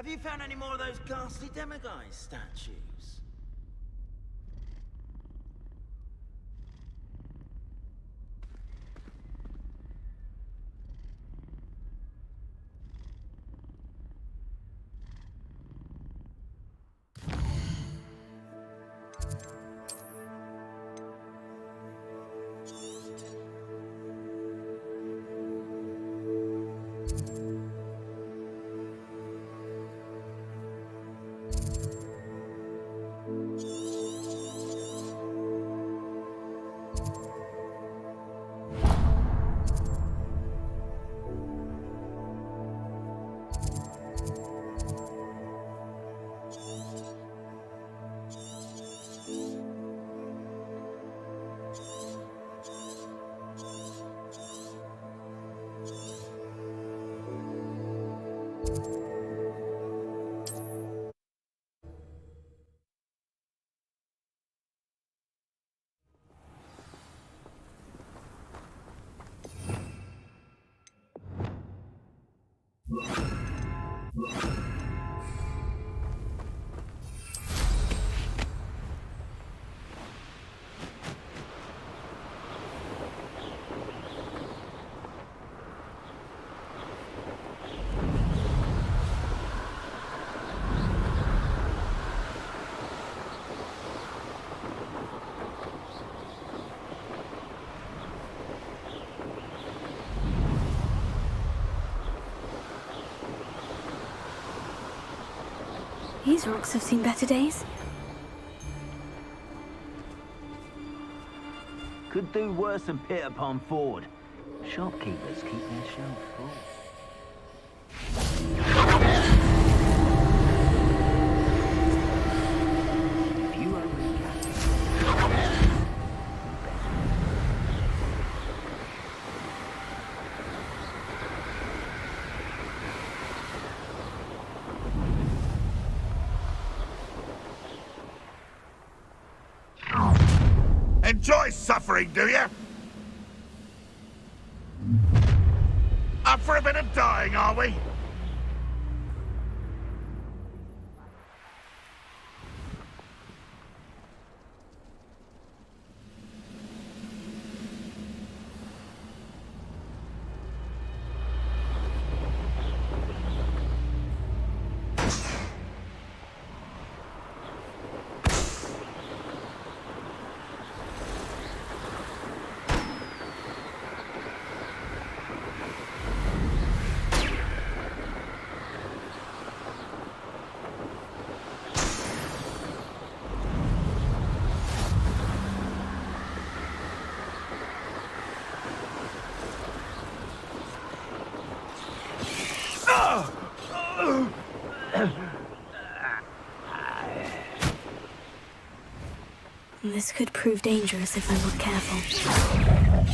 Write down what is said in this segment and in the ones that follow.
Have you found any more of those ghastly demiguise statues? These rocks have seen better days. Could do worse than Peter Pan Ford. Shopkeepers keep their shelves full. If you own a cat, Enjoy suffering, do you? Up for a bit of dying, are we? This could prove dangerous if I'm not careful.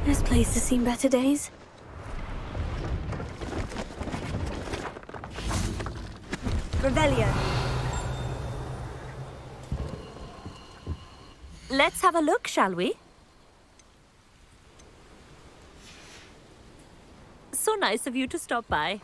This place has seen better days. Revelio. Let's have a look, shall we? So nice of you to stop by.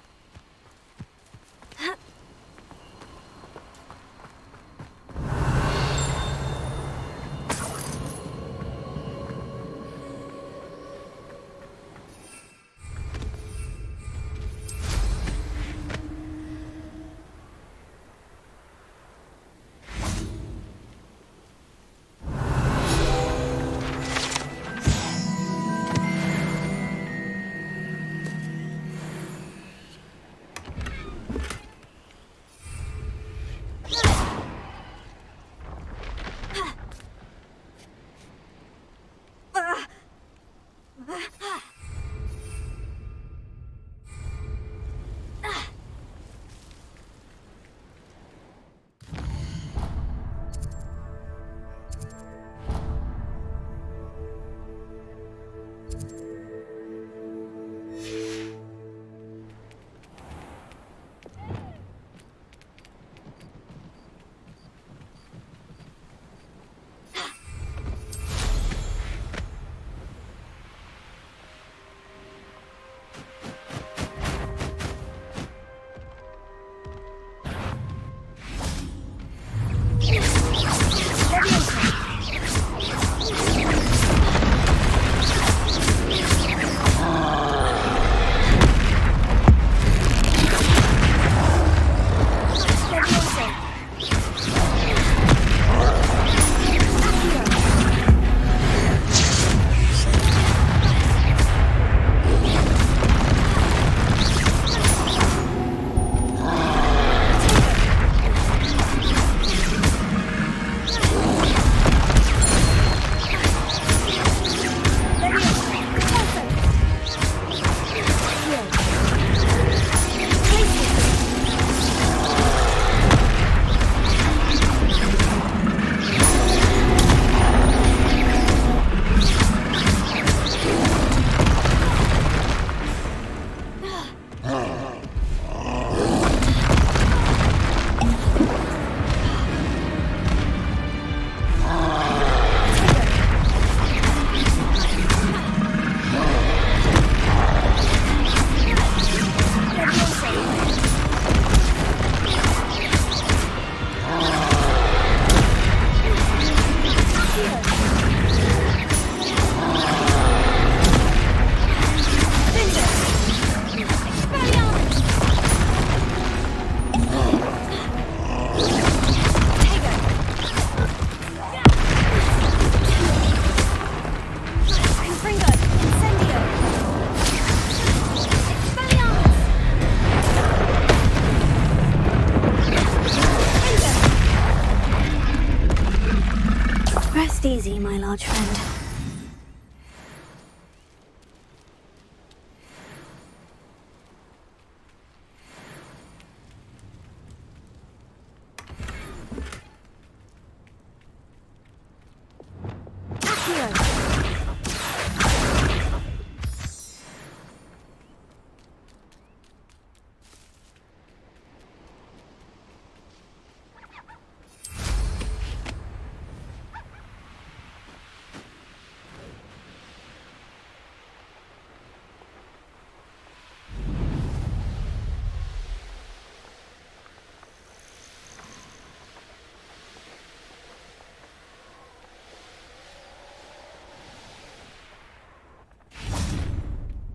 Rest easy, my large friend.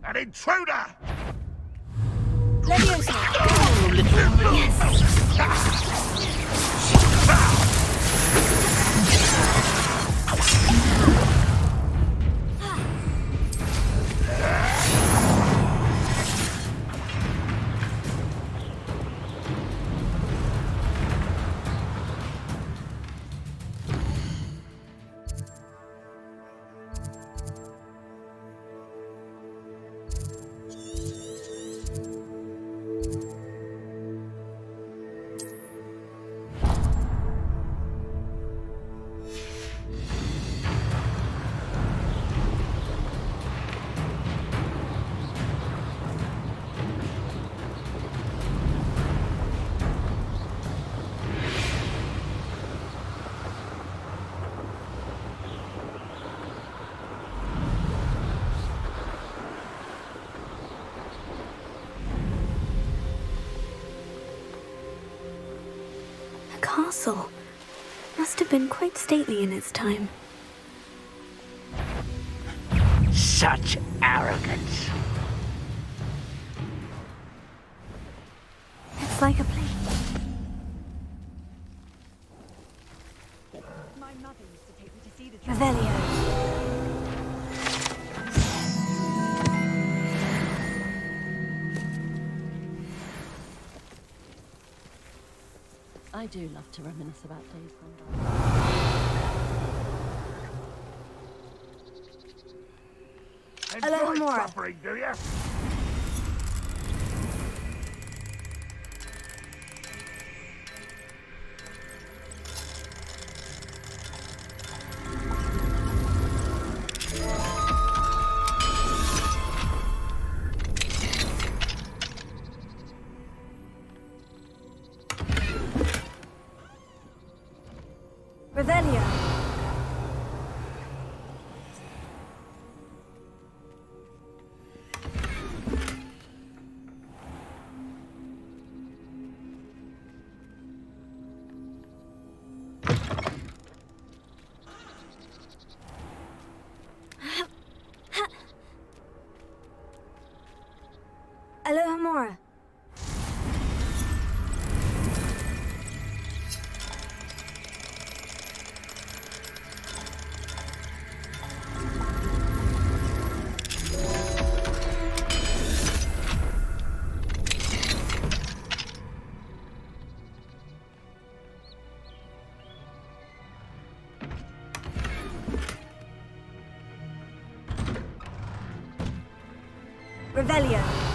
An intruder! Leviosa! A castle. Must have been quite stately in its time. Such arrogance. It's like a place. My mother used to take me to see the Revelio. I do love to reminisce about days gone by. Enjoy Mora. suffering, do you? Revelio! Aloha Mora. Revelio!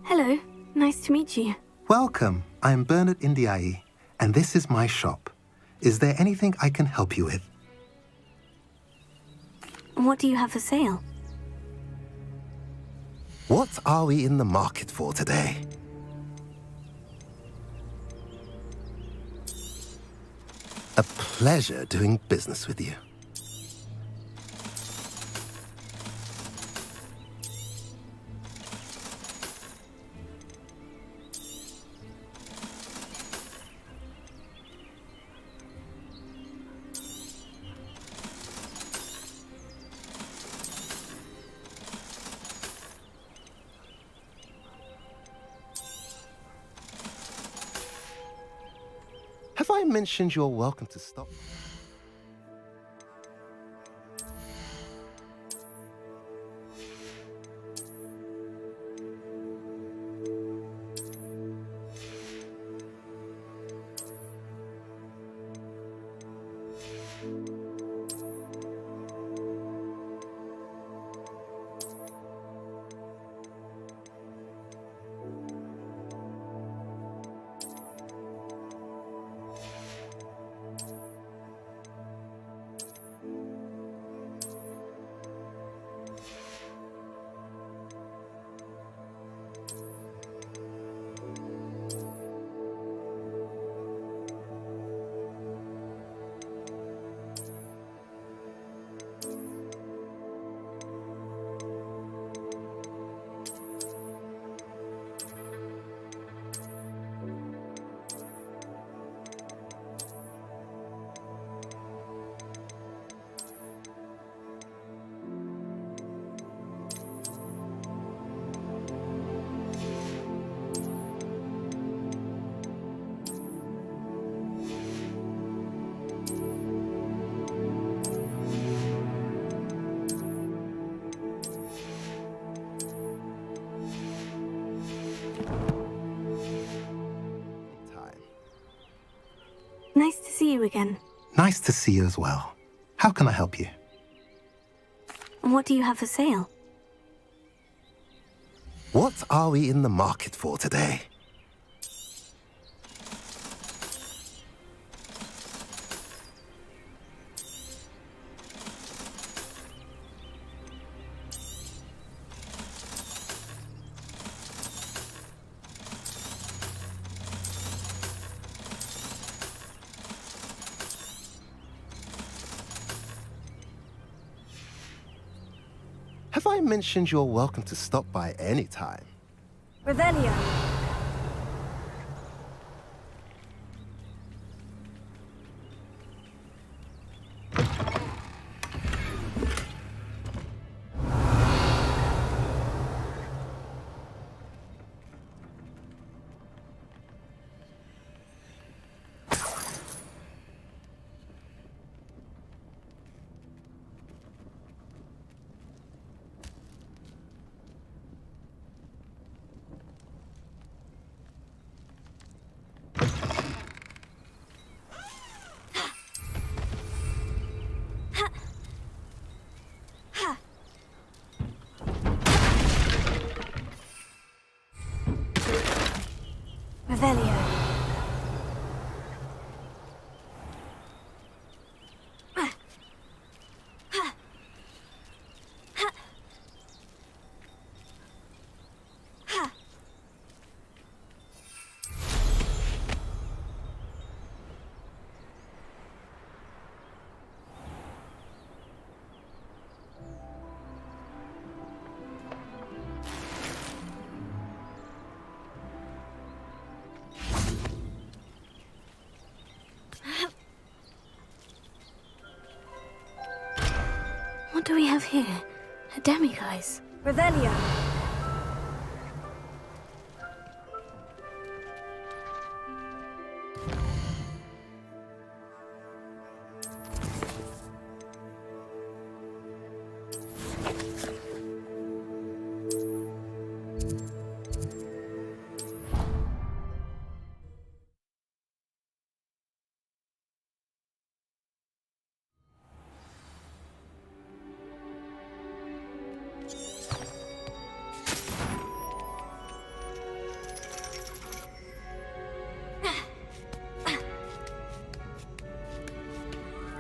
Hello. Nice to meet you. Welcome. I am Bernard Indiai, and this is my shop. Is there anything I can help you with? What do you have for sale? What are we in the market for today? A pleasure doing business with you. Have I mentioned you're welcome to stop? Nice to see you again. Nice to see you as well. How can I help you? What do you have for sale? What are we in the market for today? Have I mentioned you're welcome to stop by any time? Revelio. Revelio. What do we have here? A demiguise. Revelio.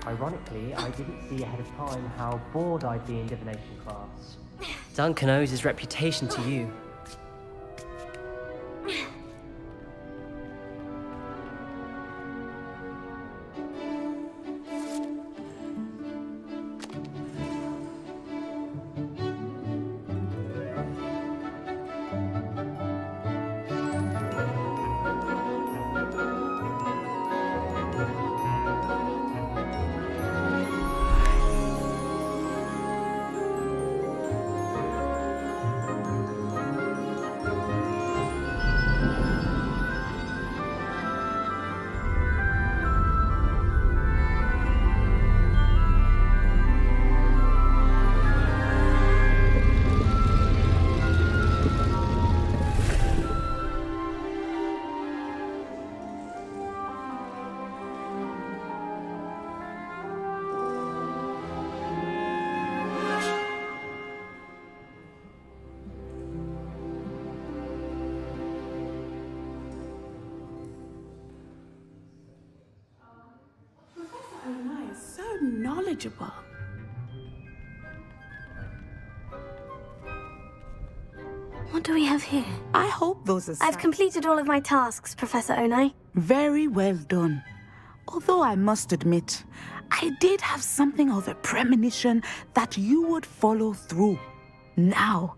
Ironically, I didn't see ahead of time how bored I'd be in divination class. Duncan owes his reputation to you. So knowledgeable. What do we have here? I hope those are I've completed all of my tasks, Professor Onai. very well done. Although I must admit, I did have something of a premonition that you would follow through. Now,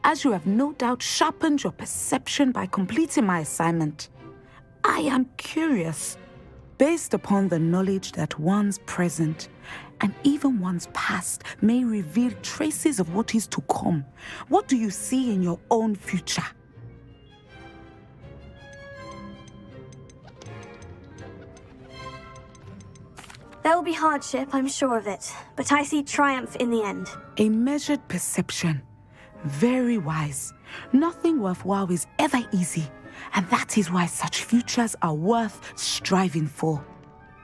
as you have no doubt sharpened your perception by completing my assignment, I am curious. Based upon the knowledge that one's present and even one's past may reveal traces of what is to come, what do you see in your own future? There will be hardship, I'm sure of it, but I see triumph in the end. A measured perception. Very wise. Nothing worthwhile is ever easy, and that is why such futures are worth striving for.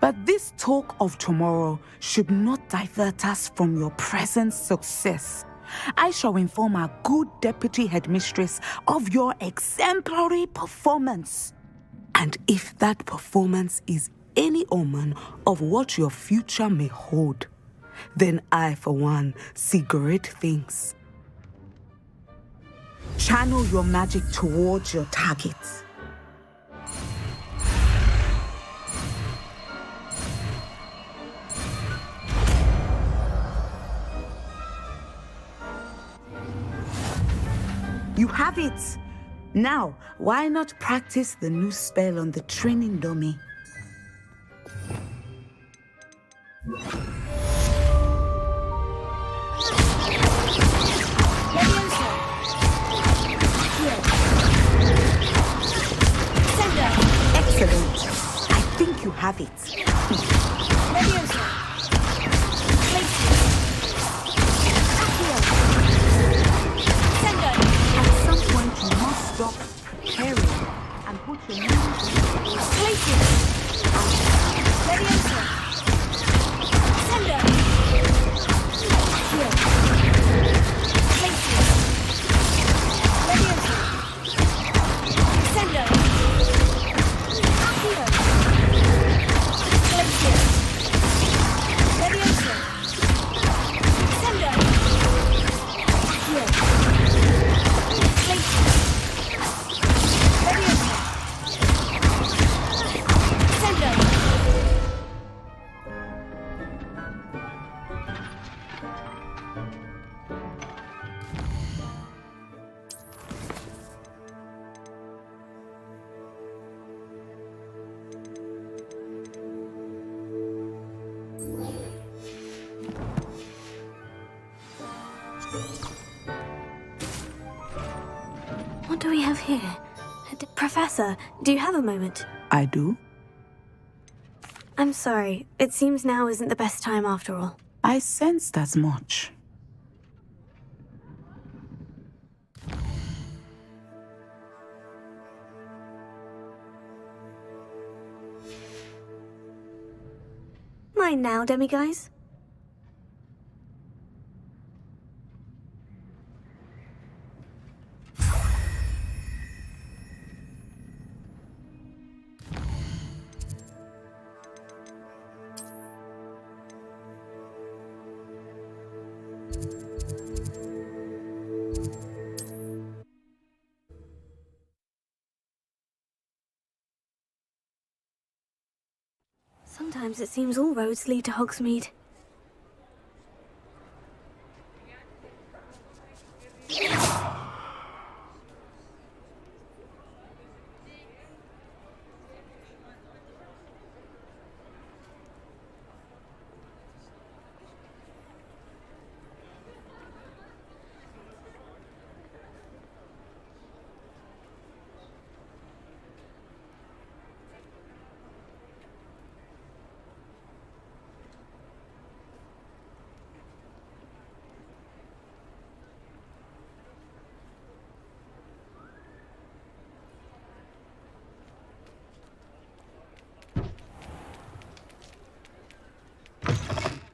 But this talk of tomorrow should not divert us from your present success. I shall inform our good deputy headmistress of your exemplary performance. And if that performance is any omen of what your future may hold, then I, for one, see great things. Channel your magic towards your targets. You have it! Now, why not practice the new spell on the training dummy? Excellent. I think you have it. At some point, you must stop preparing and put your What do we have here? Professor, do you have a moment? I do. I'm sorry. It seems now isn't the best time after all. I sensed as much. Mine now, demiguise. sometimes it seems all roads lead to Hogsmeade.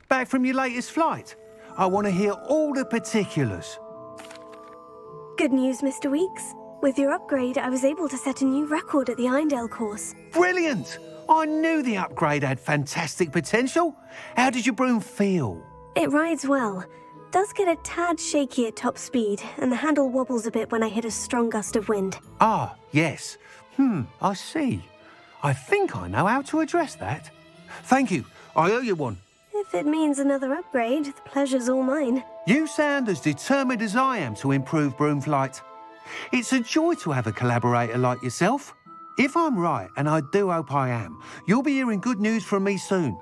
Back from your latest flight? I want to hear all the particulars. Good news, Mr. Weeks. With your upgrade, I was able to set a new record at the Irondale course. Brilliant! I knew the upgrade had fantastic potential. How did your broom feel? It rides well. Does get a tad shaky at top speed, and the handle wobbles a bit when I hit a strong gust of wind. Ah, yes. I see. I think I know how to address that. Thank you. I owe you one. If it means another upgrade, the pleasure's all mine. You sound as determined as I am to improve broom flight. It's a joy to have a collaborator like yourself. If I'm right, and I do hope I am, you'll be hearing good news from me soon.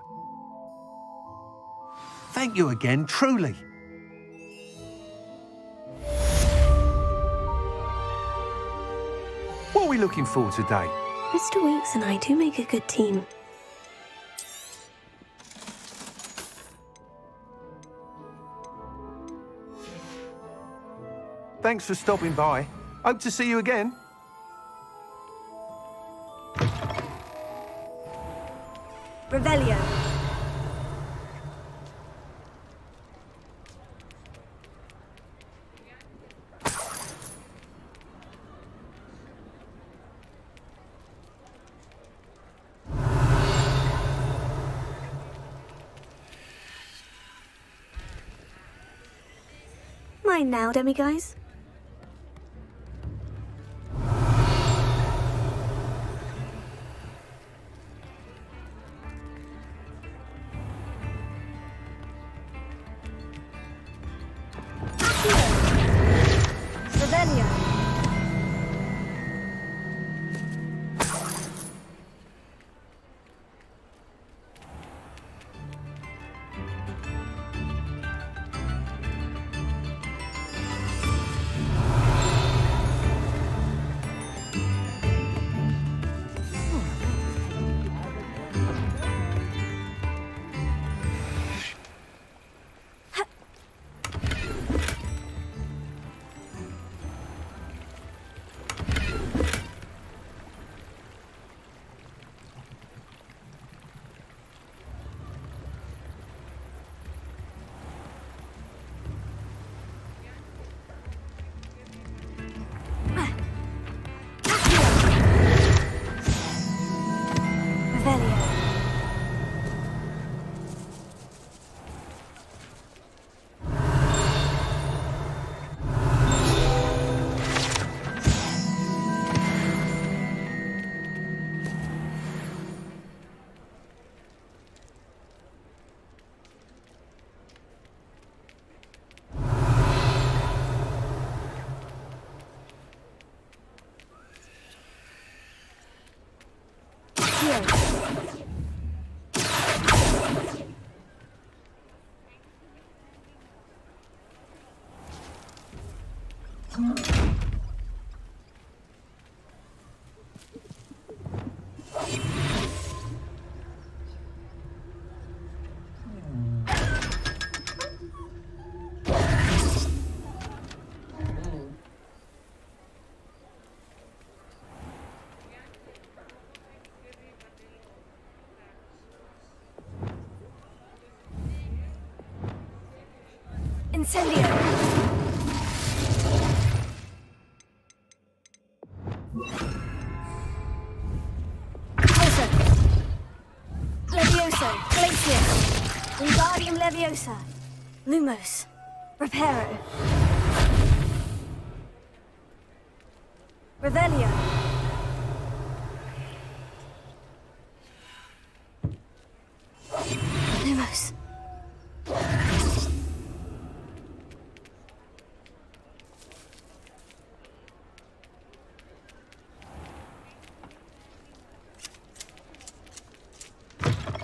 Thank you again, truly. What are we looking for today? Mr. Weeks and I do make a good team. Thanks for stopping by. Hope to see you again. Revelio. Mine now, demiguise. Revelio. Incendio. Levioso, Glacius, Wingardium Leviosa, Lumos, Reparo, Revelio.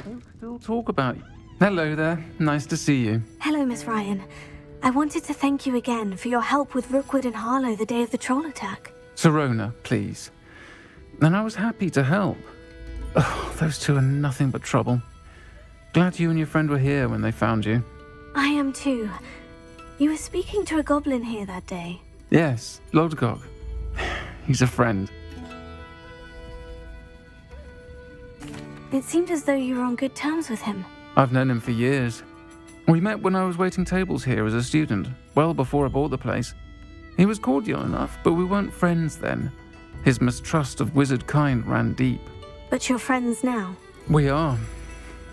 Folk still talk about you. Hello there. Nice to see you. Hello, Miss Ryan. I wanted to thank you again for your help with Rookwood and Harlow the day of the troll attack. Serona, please. And I was happy to help. Oh, those two are nothing but trouble. Glad you and your friend were here when they found you. I am too. You were speaking to a goblin here that day. Yes, Lodgok. He's a friend. It seemed as though you were on good terms with him. I've known him for years. We met when I was waiting tables here as a student, well before I bought the place. He was cordial enough, but we weren't friends then. His mistrust of wizard kind ran deep. But you're friends now? We are.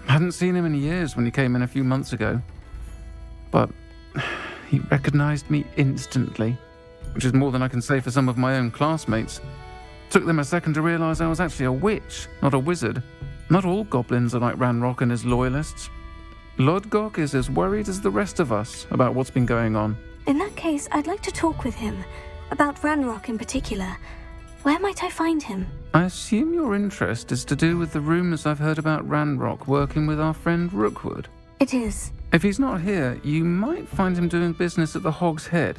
Hadn't seen him in years when he came in a few months ago. But he recognized me instantly, which is more than I can say for some of my own classmates. Took them a second to realize I was actually a witch, not a wizard. Not all goblins are like Ranrock and his loyalists. Lodgok is as worried as the rest of us about what's been going on. In that case, I'd like to talk with him. About Ranrock in particular. Where might I find him? I assume your interest is to do with the rumors I've heard about Ranrock working with our friend Rookwood. It is. If he's not here, you might find him doing business at the Hog's Head.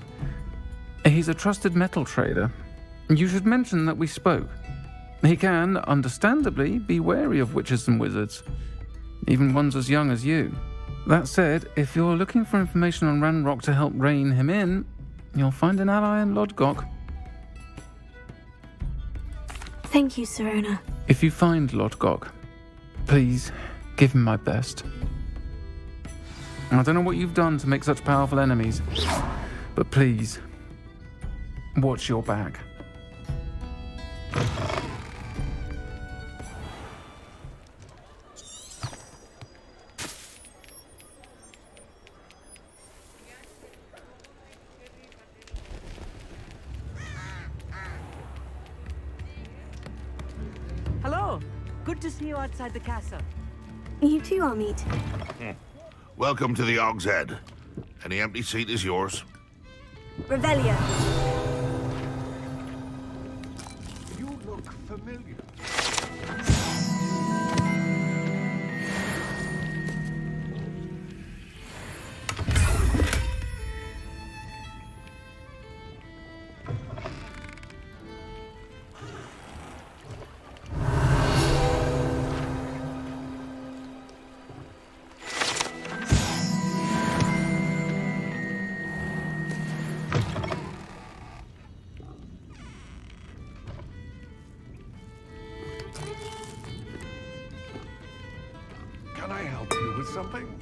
He's a trusted metal trader. You should mention that we spoke. He can, understandably, be wary of witches and wizards. Even ones as young as you. That said, if you're looking for information on Ranrock to help rein him in, you'll find an ally in Lodgok. Thank you, Serona. If you find Lodgok, please give him my best. I don't know what you've done to make such powerful enemies, but please, watch your back. Hello. Good to see you outside the castle. You too, Amit. Welcome to the Hog's Head. Any empty seat is yours. Revelio. You look familiar. Can I help you with something?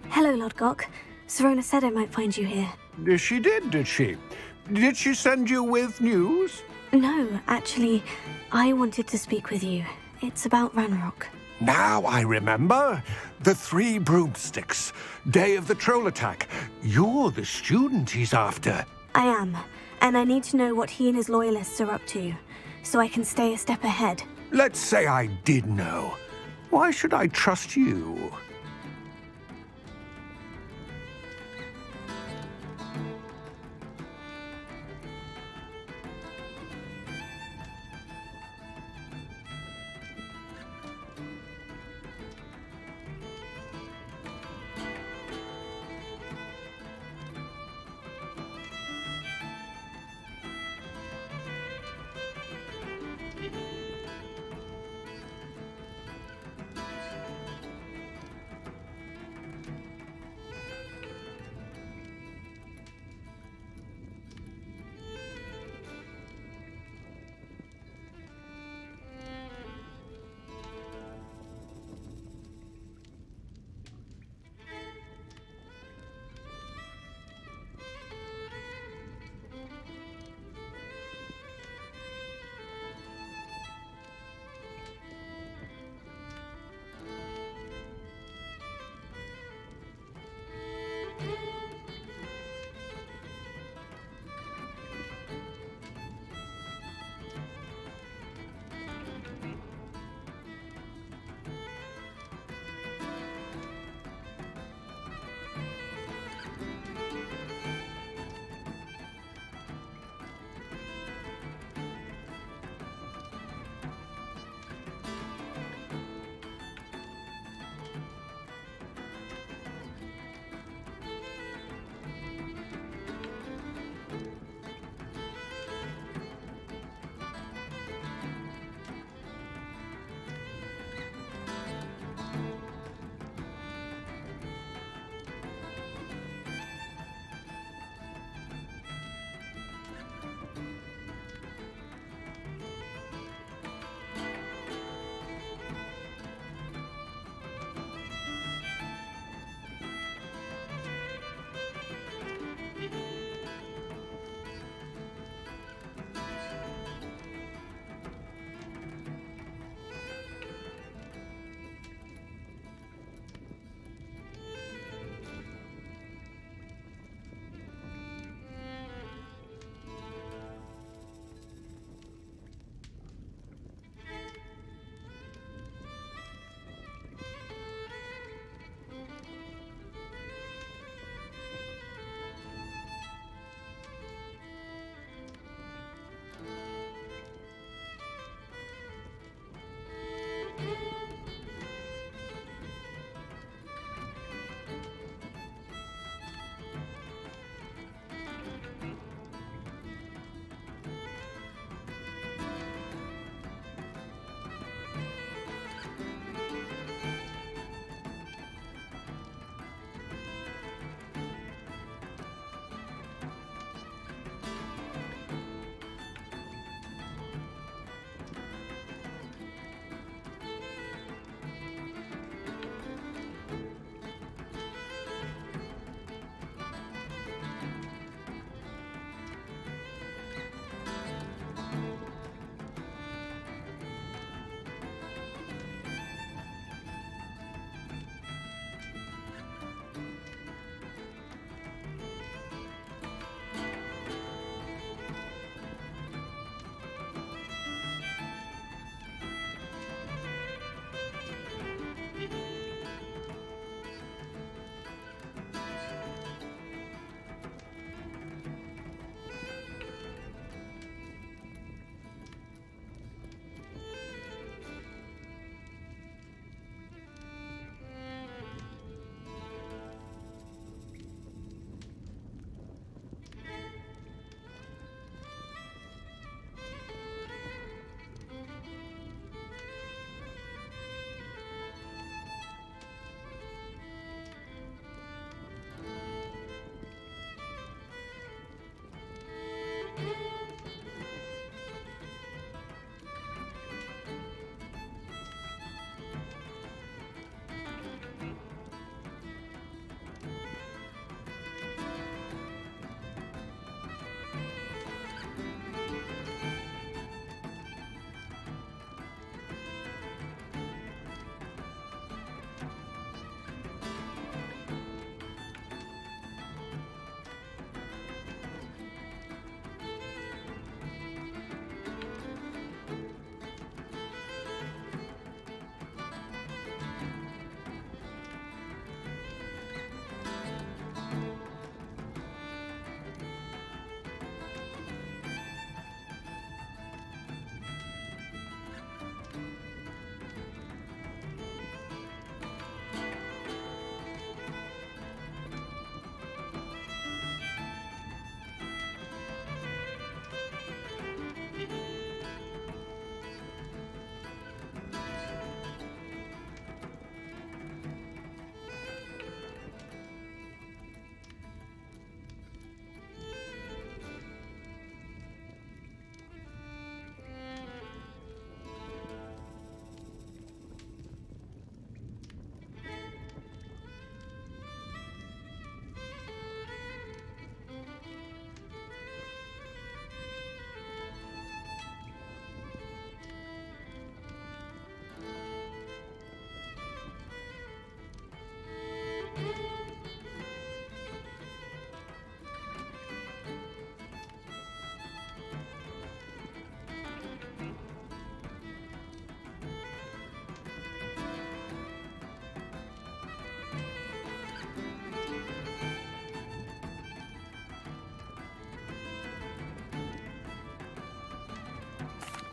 Hello, Lodgok. Serona said I might find you here. She did, did she? Did she send you with news? No, actually, I wanted to speak with you. It's about Ranrock. Now I remember. The 3 broomsticks. Day of the troll attack. You're the student he's after. I am, and I need to know what he and his loyalists are up to, so I can stay a step ahead. Let's say I did know. Why should I trust you?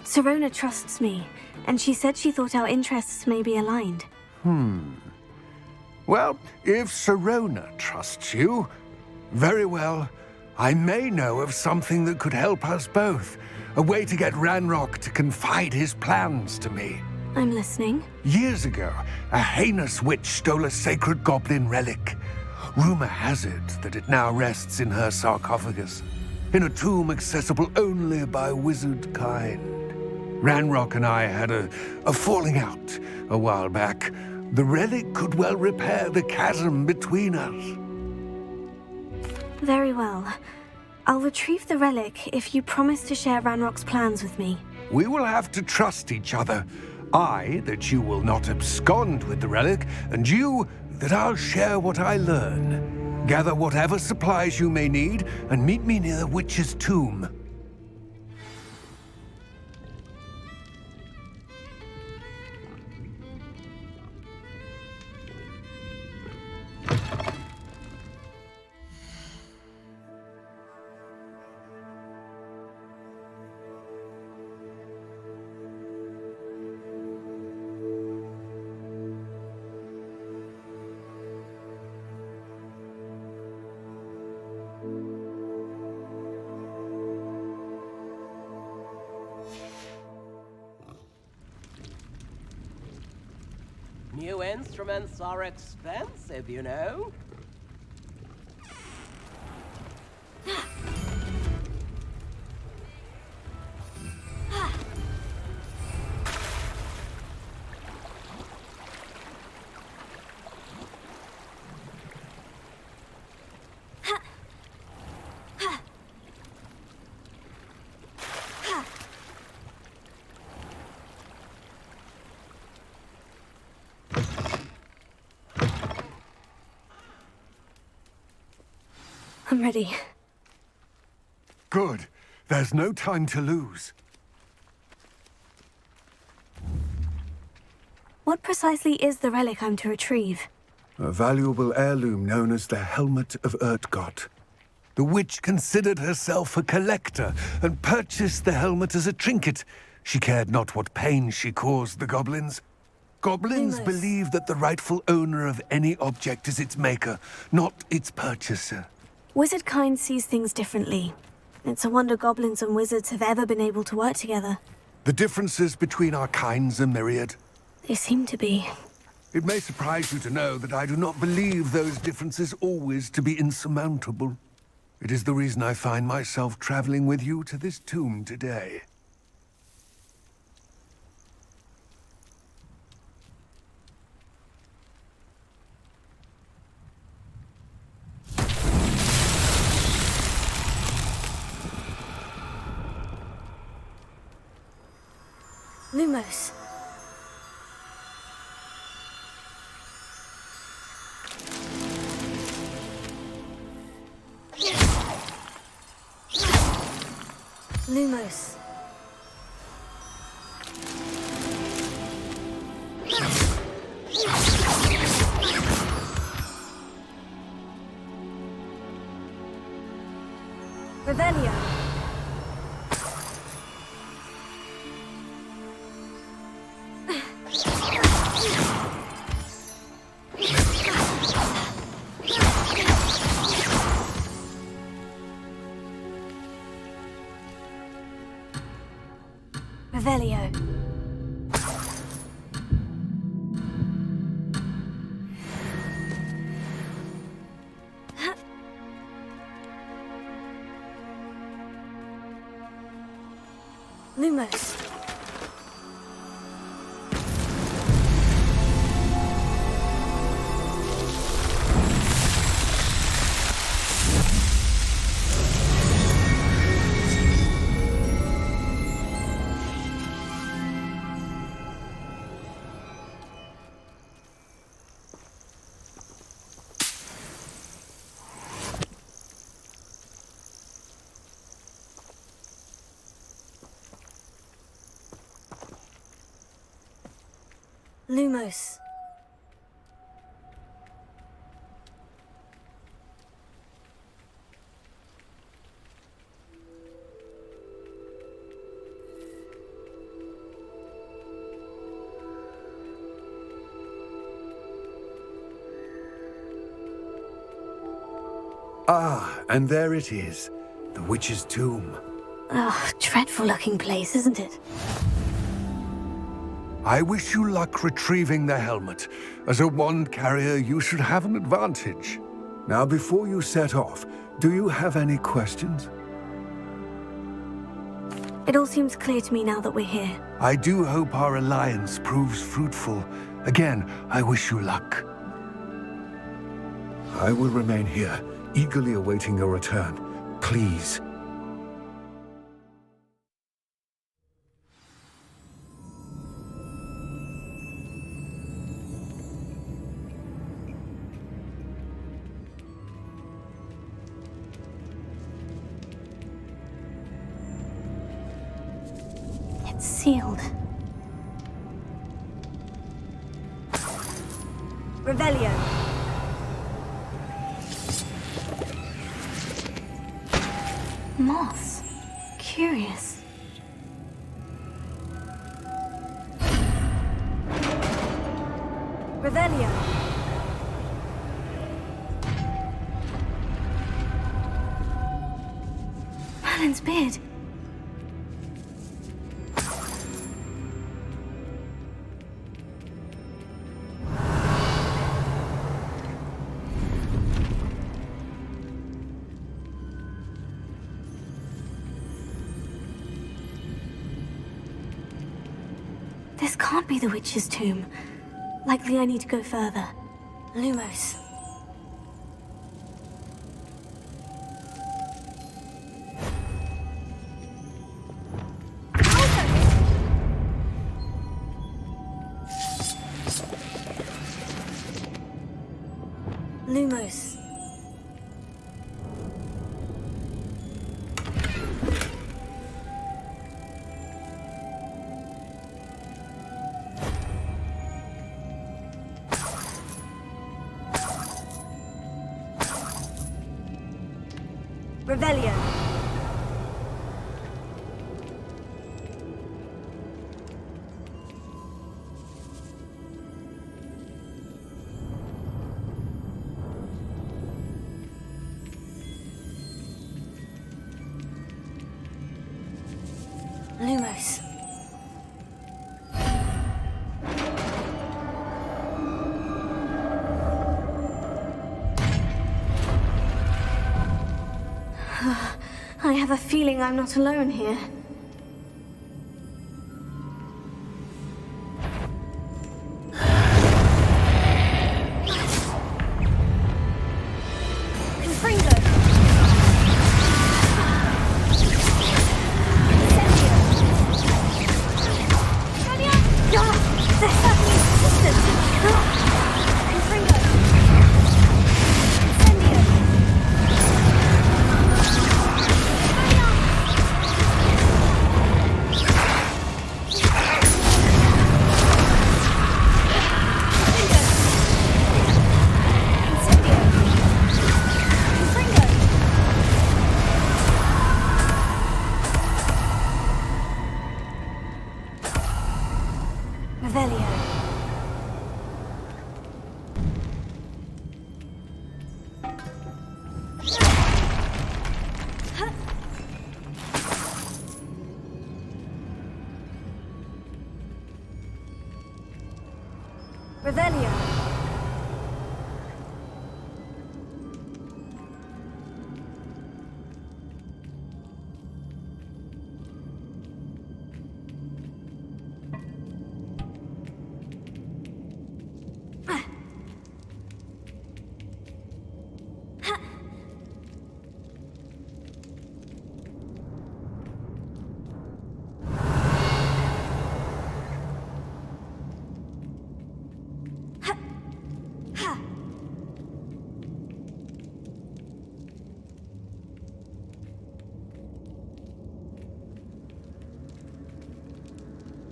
Serona trusts me, and she said she thought our interests may be aligned. Well, if Serona trusts you, very well. I may know of something that could help us both. A way to get Ranrock to confide his plans to me. I'm listening. Years ago, a heinous witch stole a sacred goblin relic. Rumor has it that it now rests in her sarcophagus, in a tomb accessible only by wizard kind. Ranrock and I had a falling out a while back. The relic could well repair the chasm between us. Very well. I'll retrieve the relic if you promise to share Ranrock's plans with me. We will have to trust each other. I, that you will not abscond with the relic, and you, that I'll share what I learn. Gather whatever supplies you may need, and meet me near the witch's tomb. New instruments are expensive, you know. I'm ready. Good. There's no time to lose. What precisely is the relic I'm to retrieve? A valuable heirloom known as the Helmet of Urtgott. The witch considered herself a collector and purchased the helmet as a trinket. She cared not what pain she caused the goblins. Goblins Lumos. believe that the rightful owner of any object is its maker, not its purchaser. Wizard kind sees things differently. It's a wonder goblins and wizards have ever been able to work together. The differences between our kinds are myriad. They seem to be. It may surprise you to know that I do not believe those differences always to be insurmountable. It is the reason I find myself traveling with you to this tomb today. Lumos. Lumos. Revelio. Revelio. Lumos. Lumos. Ah, and there it is. The witch's tomb. Oh, dreadful looking place, isn't it? I wish you luck retrieving the helmet. As a wand carrier, you should have an advantage. Now, before you set off, do you have any questions? It all seems clear to me now that we're here. I do hope our alliance proves fruitful. Again, I wish you luck. I will remain here, eagerly awaiting your return. Please. It's sealed. Revelio. Moths. Curious. Revelio. Merlin's beard. This can't be the witch's tomb. Likely I need to go further. Lumos. Lumos. Revelio. Lumos. I have a feeling I'm not alone here. Revelio.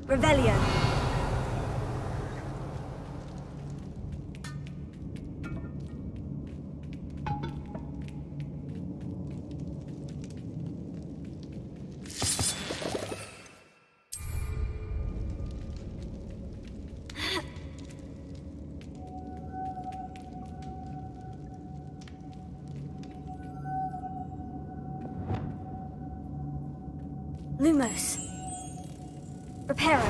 Revelio. Lumos. Reparo.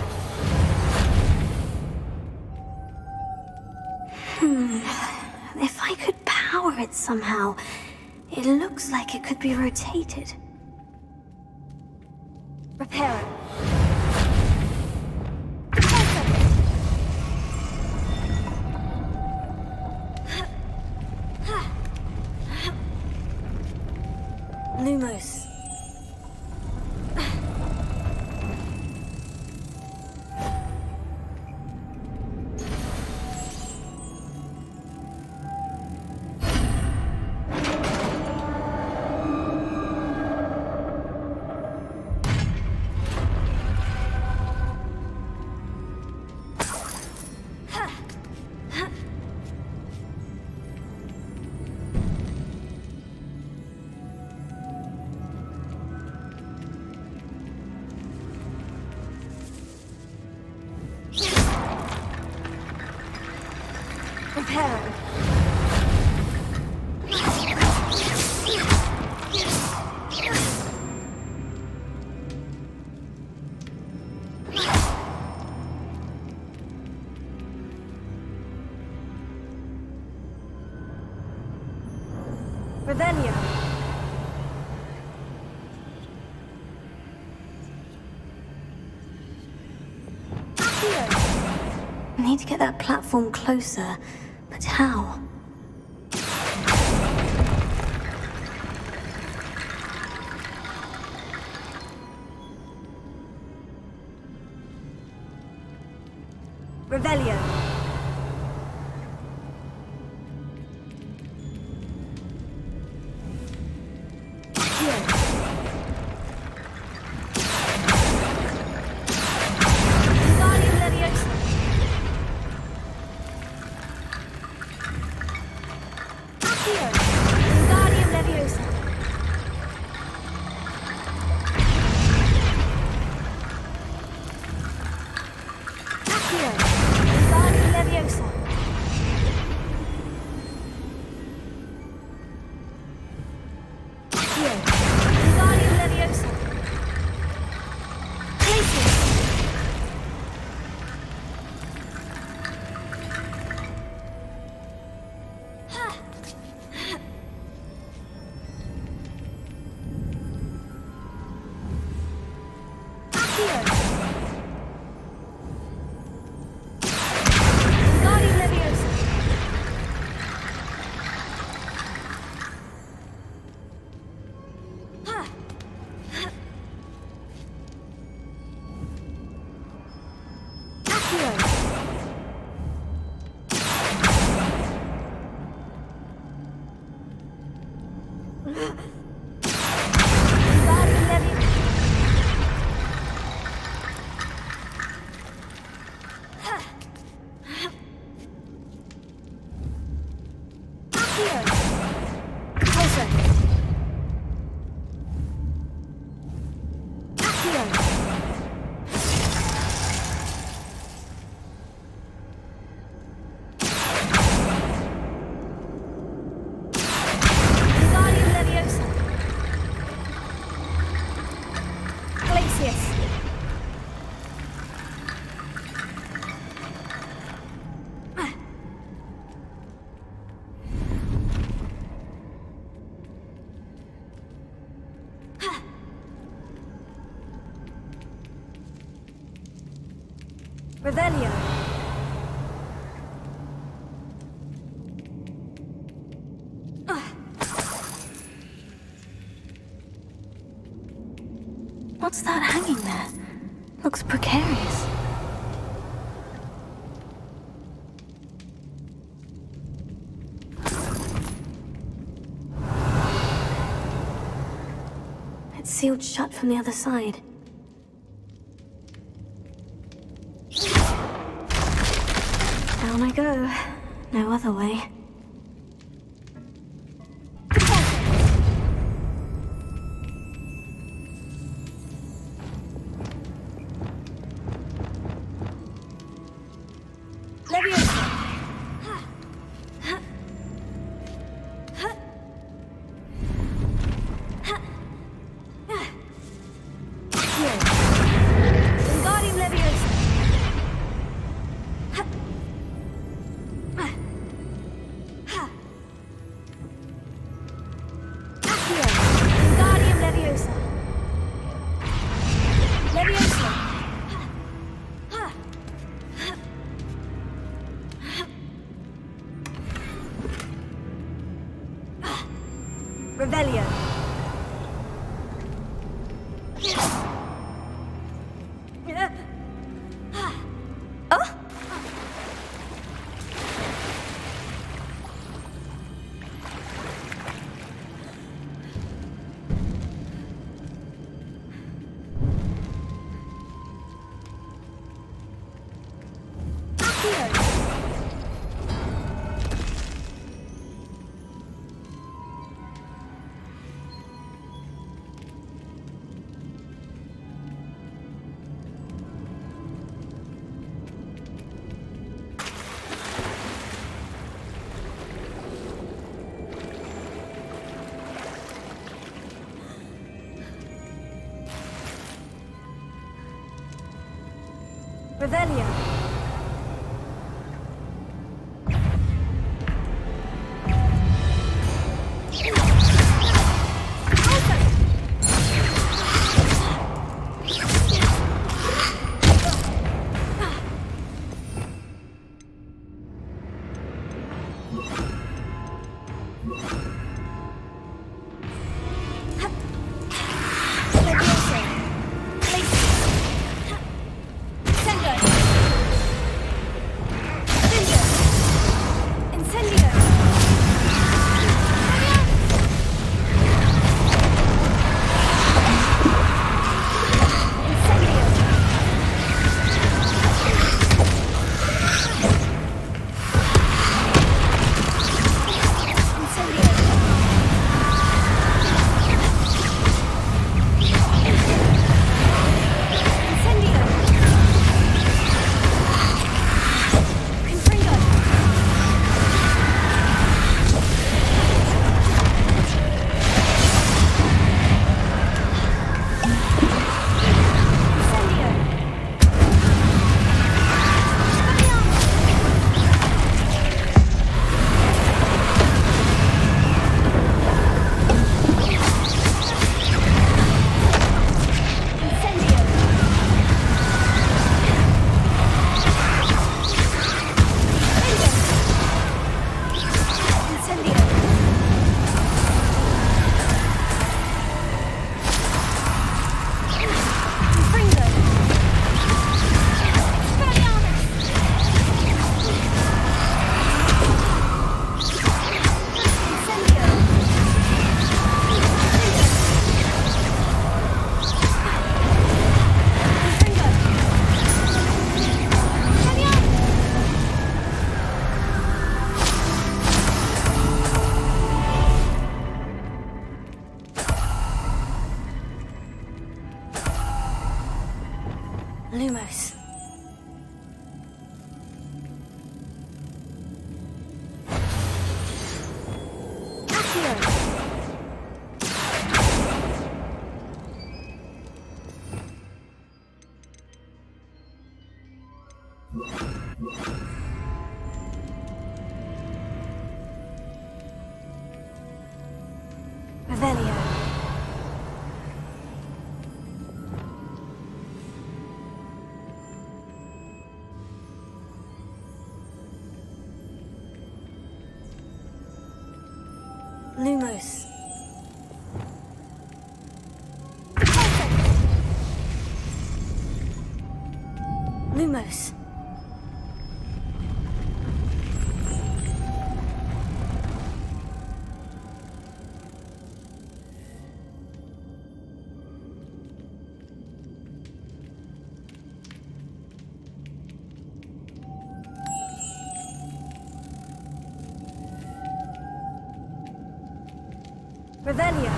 If I could power it somehow, it looks like it could be rotated. Reparo. Lumos. Reparo. Revelio. I need to get that platform closer, but how? Revelio. Revelio. What's that hanging there? Looks precarious. It's sealed shut from the other side. Down I go. No other way. Here. Revelio. Lumos. Accio. Revelio. Lumos. Lumos. Revelio.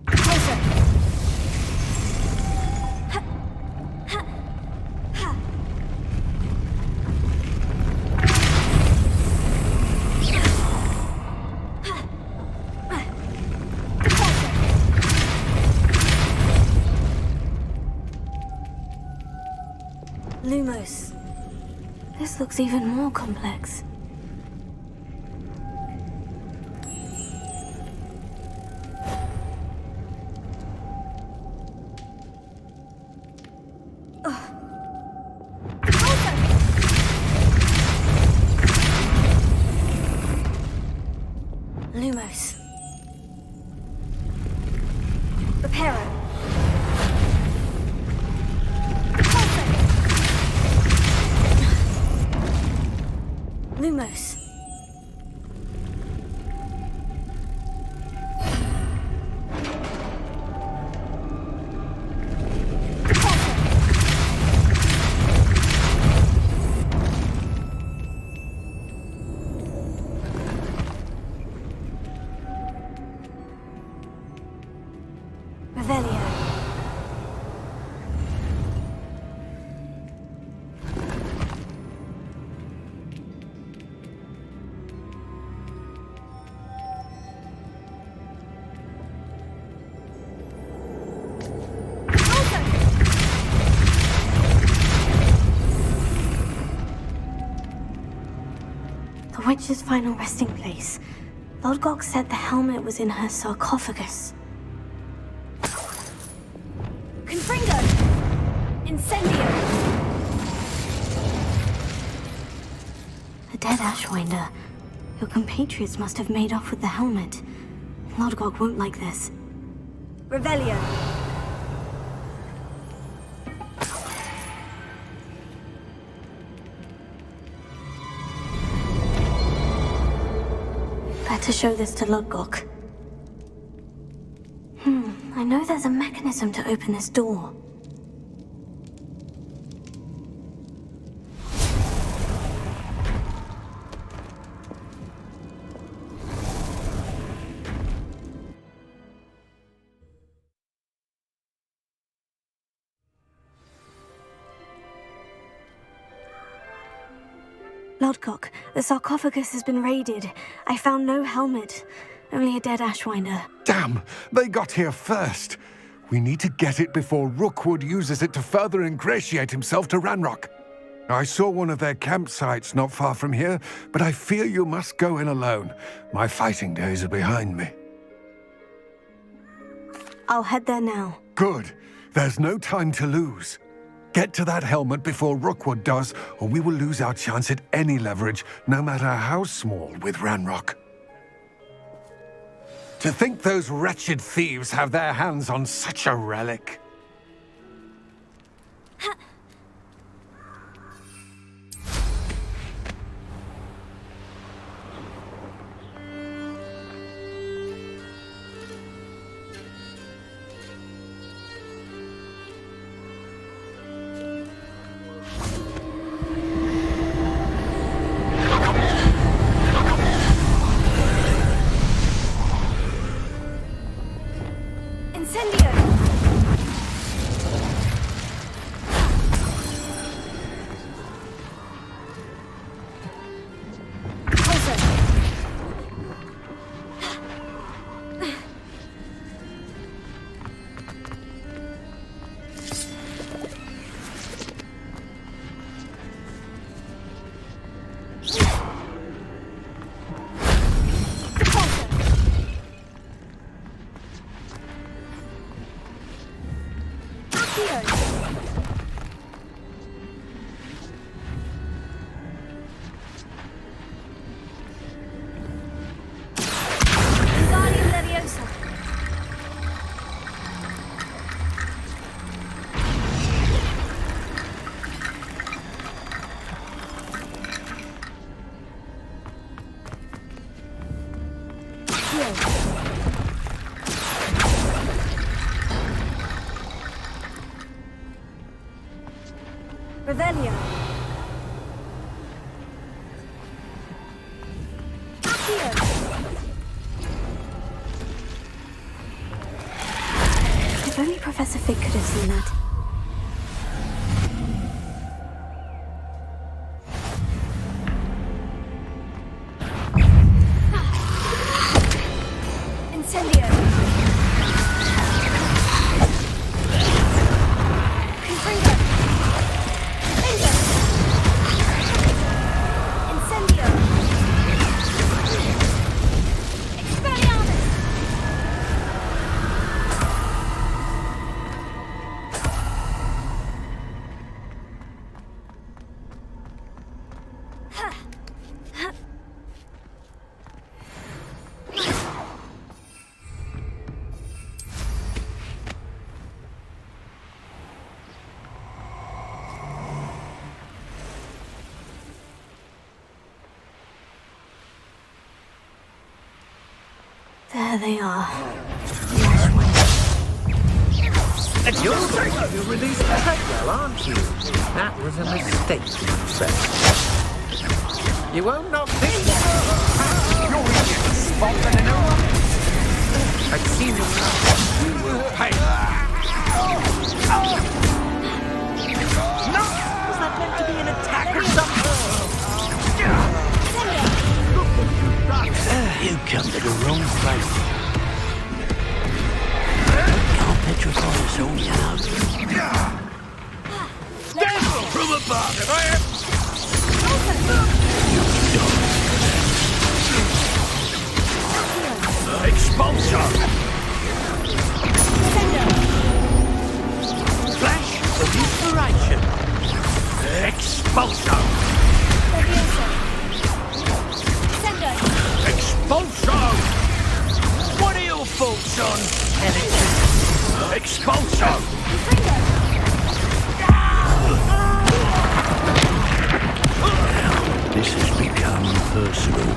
Closer. Ha. Ha. Ha. Lumos. This looks even more complex. Lumos. Reparo. Lumos. Revelio. The witch's final resting place. Lodgok said the helmet was in her sarcophagus. Confringo! Incendio! A dead Ashwinder. Your compatriots must have made off with the helmet. Lodgok won't like this. Revelio! Better show this to Lodgok. I know there's a mechanism to open this door. Lodgok, the sarcophagus has been raided. I found no helmet, only a dead Ashwinder. Damn! They got here first. We need to get it before Rookwood uses it to further ingratiate himself to Ranrock. I saw one of their campsites not far from here, but I fear you must go in alone. My fighting days are behind me. I'll head there now. Good. There's no time to lose. Get to that helmet before Rookwood does, or we will lose our chance at any leverage, no matter how small, with Ranrock. To think those wretched thieves have their hands on such a relic. Revelio. If only Professor Fig could have seen that. Incendio. Confringo. Incendio. Expelliarmus. There they are. And you're going to release the well, aren't you? That was a mistake, sir. You won't knock this one. You're even smaller than anyone. I've seen you now. You will pay. No! Was that meant to be an attack or something? You come to the wrong place. Can't petrify us all, you know. Devil from above, I am. Expulso! This has become personal.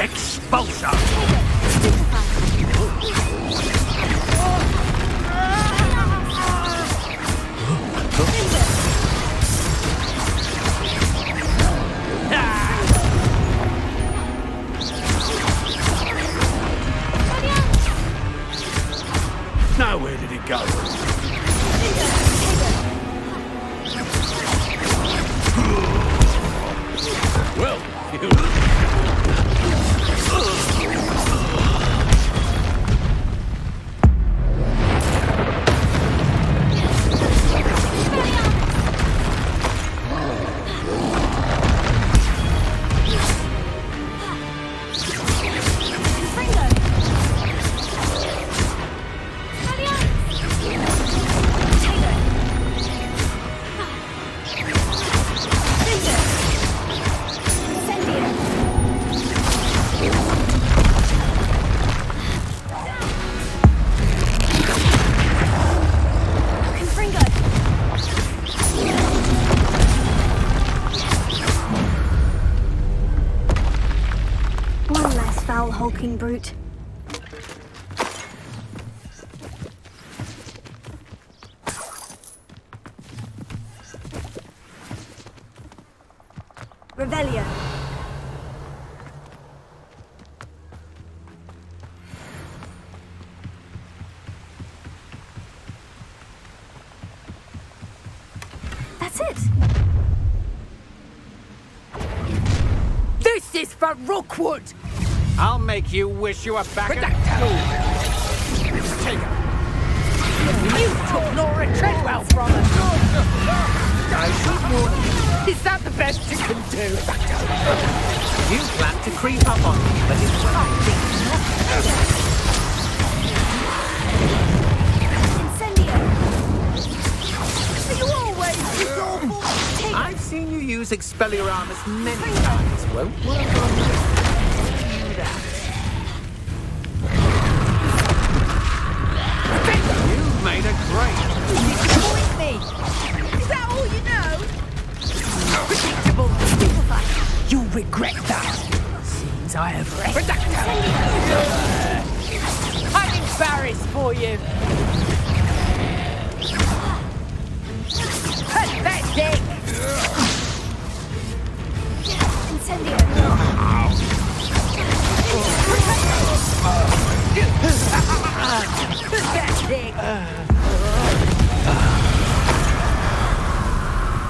Expulso! Now where did it go? Well, hulking brute. Revelio. That's it. This is for Rookwood! I'll make you wish you were back at Take it. You took Laura Treadwell from us! I should warn you. Is that the best you can do? You plan to creep up on me, but it's Incendio! You always this awful. I've seen you use Expelliarmus many times. Won't work on you. You made a great. Point me. Is that all you know? Predictable. You'll regret that. Seems I have read. I'm embarrassed for you. Pathetic. Incendio! Pathetic.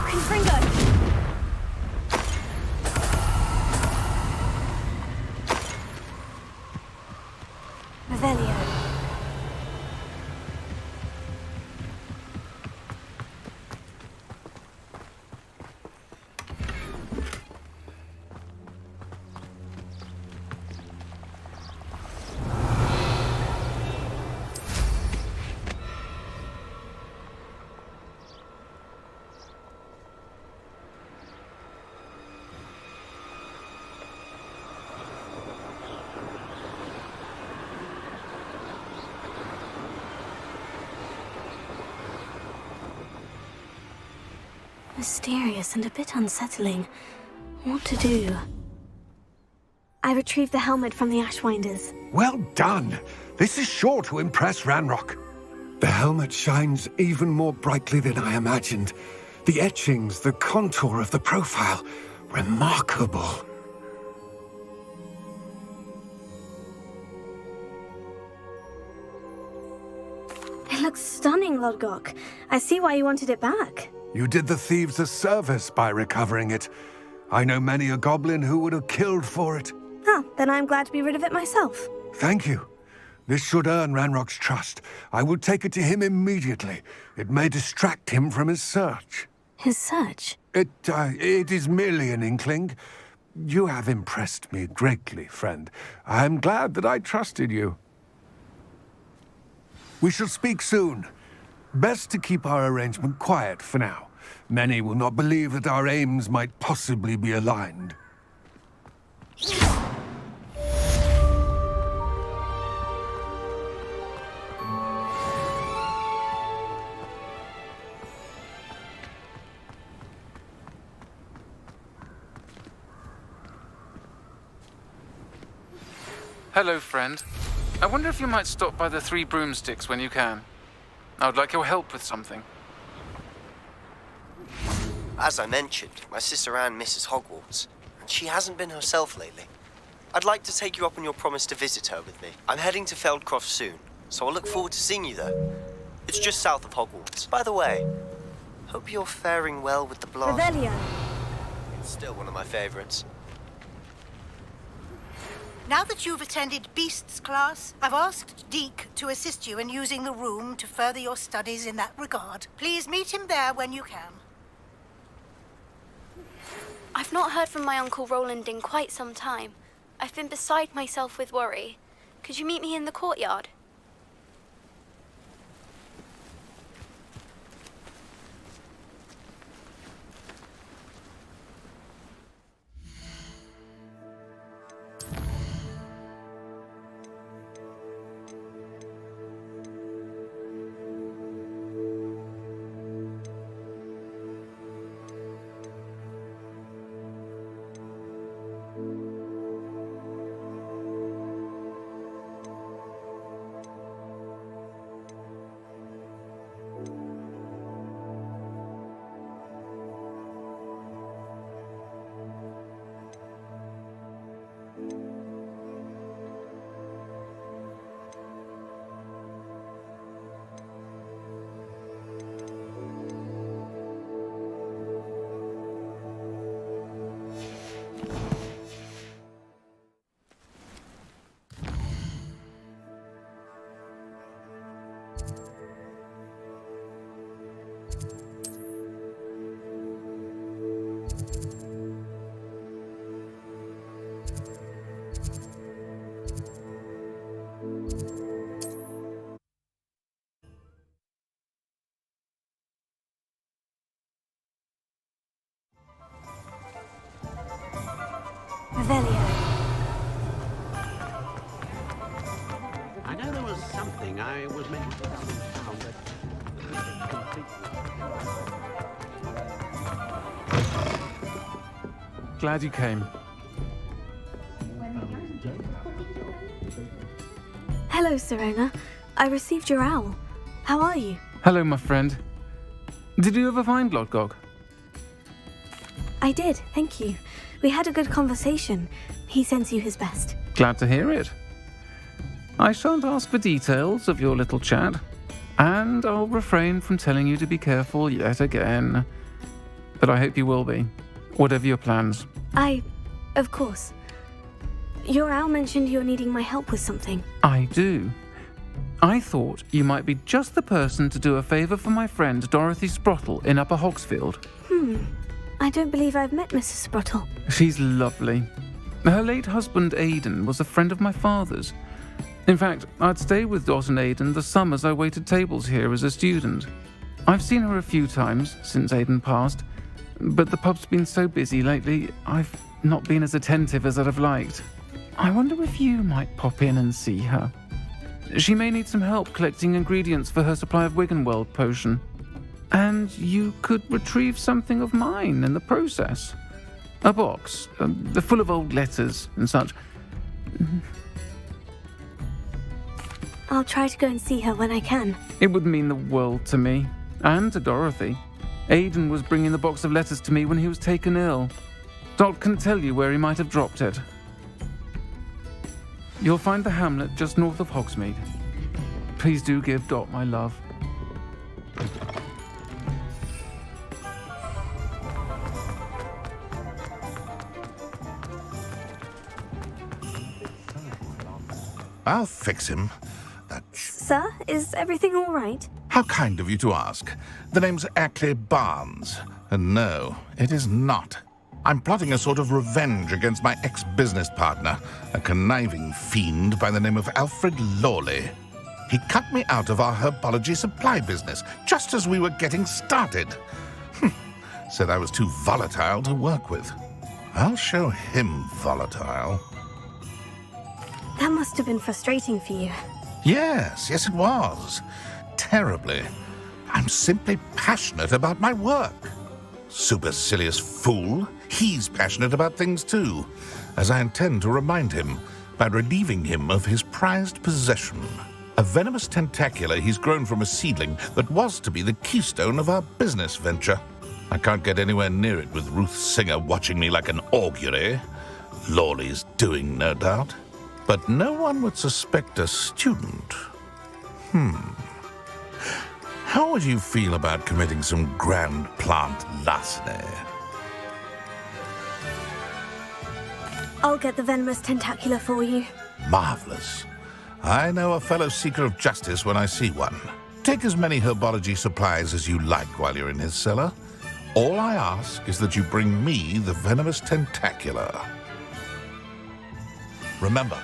Confringo! Revelio. Mysterious and a bit unsettling. What to do? I retrieved the helmet from the Ashwinders. Well done. This is sure to impress Ranrock. The helmet shines even more brightly than I imagined. The etchings, the contour of the profile. Remarkable. It looks stunning, Lodgok. I see why you wanted it back. You did the thieves a service by recovering it. I know many a goblin who would have killed for it. Ah, then I'm glad to be rid of it myself. Thank you. This should earn Ranrock's trust. I will take it to him immediately. It may distract him from his search. His search? It is merely an inkling. You have impressed me greatly, friend. I am glad that I trusted you. We shall speak soon. Best to keep our arrangement quiet for now. Many will not believe that our aims might possibly be aligned. Hello, friend. I wonder if you might stop by the Three Broomsticks when you can. I would like your help with something. As I mentioned, my sister Anne misses Hogwarts, and she hasn't been herself lately. I'd like to take you up on your promise to visit her with me. I'm heading to Feldcroft soon, so I'll look forward to seeing you there. It's just south of Hogwarts. By the way, hope you're faring well with the blast. Revelio. It's still one of my favorites. Now that you've attended Beasts class, I've asked Deke to assist you in using the room to further your studies in that regard. Please meet him there when you can. I've not heard from my Uncle Roland in quite some time. I've been beside myself with worry. Could you meet me in the courtyard? Revelio. I know there was something I was meant to tell in town, but Glad you came. Hello, Serena. I received your owl. How are you? Hello, my friend. Did you ever find Lodgok? I did, thank you. We had a good conversation. He sends you his best. Glad to hear it. I shan't ask for details of your little chat, and I'll refrain from telling you to be careful yet again. But I hope you will be, whatever your plans. Of course. Your owl mentioned you're needing my help with something. I do. I thought you might be just the person to do a favour for my friend Dorothy Sprottle in Upper Hogsfield. I don't believe I've met Mrs. Sprottle. She's lovely. Her late husband Aidan was a friend of my father's. In fact, I'd stay with Dot and Aidan the summers I waited tables here as a student. I've seen her a few times since Aidan passed, but the pub's been so busy lately, I've not been as attentive as I'd have liked. I wonder if you might pop in and see her. She may need some help collecting ingredients for her supply of Wiggenweld potion. And you could retrieve something of mine in the process. A box, full of old letters and such. I'll try to go and see her when I can. It would mean the world to me, and to Dorothy. Aidan was bringing the box of letters to me when he was taken ill. Dot can tell you where he might have dropped it. You'll find the hamlet just north of Hogsmeade. Please do give Dot my love. I'll fix him. Sir, is everything all right? How kind of you to ask. The name's Ackley Barnes. And no, it is not. I'm plotting a sort of revenge against my ex-business partner, a conniving fiend by the name of Alfred Lawley. He cut me out of our herbology supply business just as we were getting started. Said I was too volatile to work with. I'll show him volatile. That must have been frustrating for you. Yes, it was. Terribly. I'm simply passionate about my work. Supercilious fool. He's passionate about things too, as I intend to remind him by relieving him of his prized possession. A venomous tentacula he's grown from a seedling that was to be the keystone of our business venture. I can't get anywhere near it with Ruth Singer watching me like an augury. Lawley's doing, no doubt. But no one would suspect a student. How would you feel about committing some grand plant larceny? I'll get the venomous tentacula for you. Marvelous. I know a fellow seeker of justice when I see one. Take as many herbology supplies as you like while you're in his cellar. All I ask is that you bring me the venomous tentacula. Remember,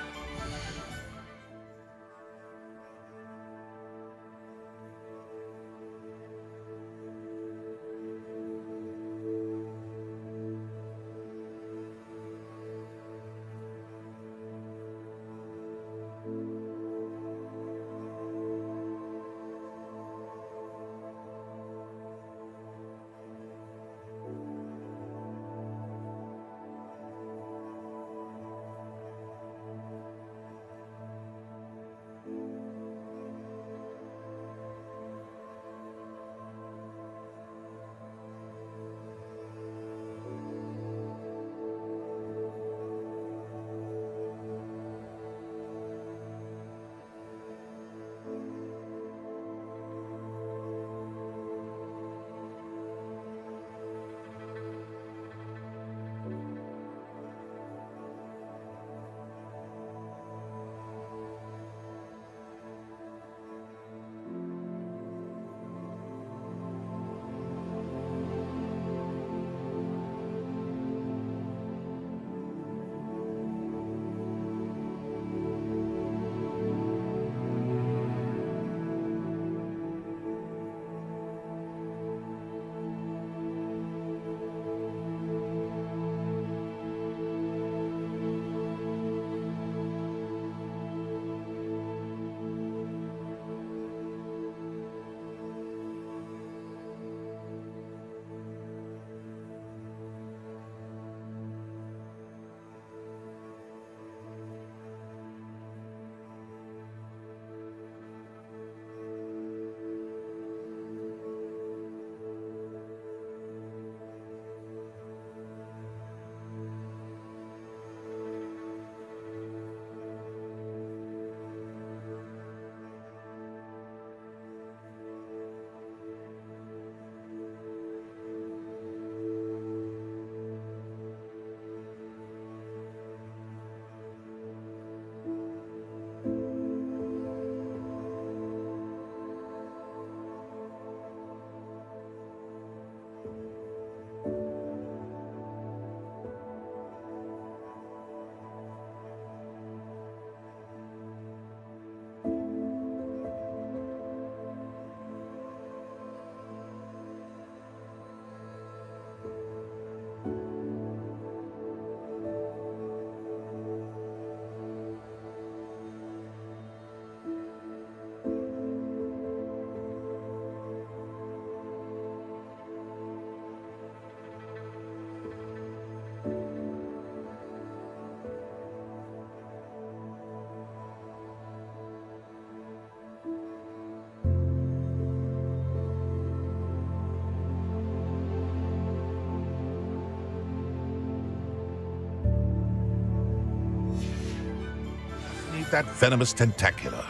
that venomous tentacula.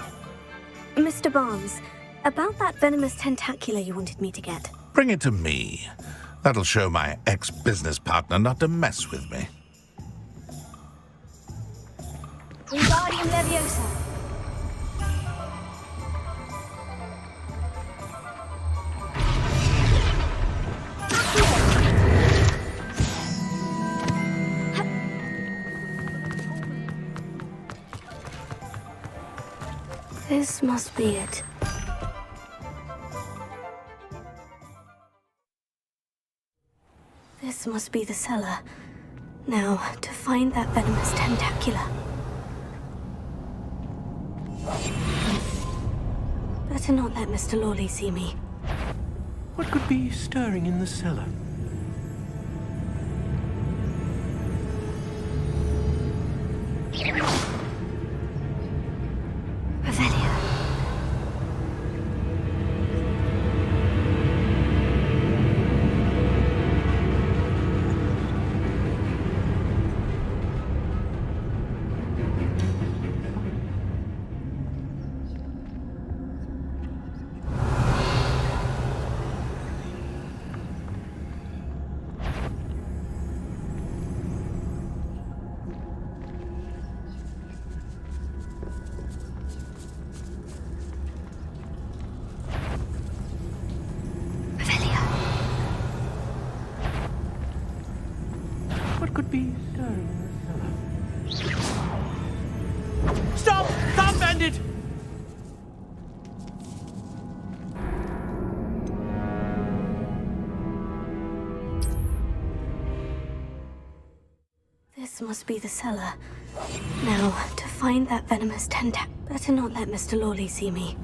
Mr. Barnes, about that venomous tentacula you wanted me to get. Bring it to me. That'll show my ex-business partner not to mess with me. Wingardium Leviosa. This must be it. This must be the cellar. Now, to find that venomous tentacula. Better not let Mr. Lawley see me. What could be stirring in the cellar? be stirring in the cellar? Stop! Stop, bandit! This must be the cellar. Now, to find that venomous tentacle. Better not let Mr. Lawley see me.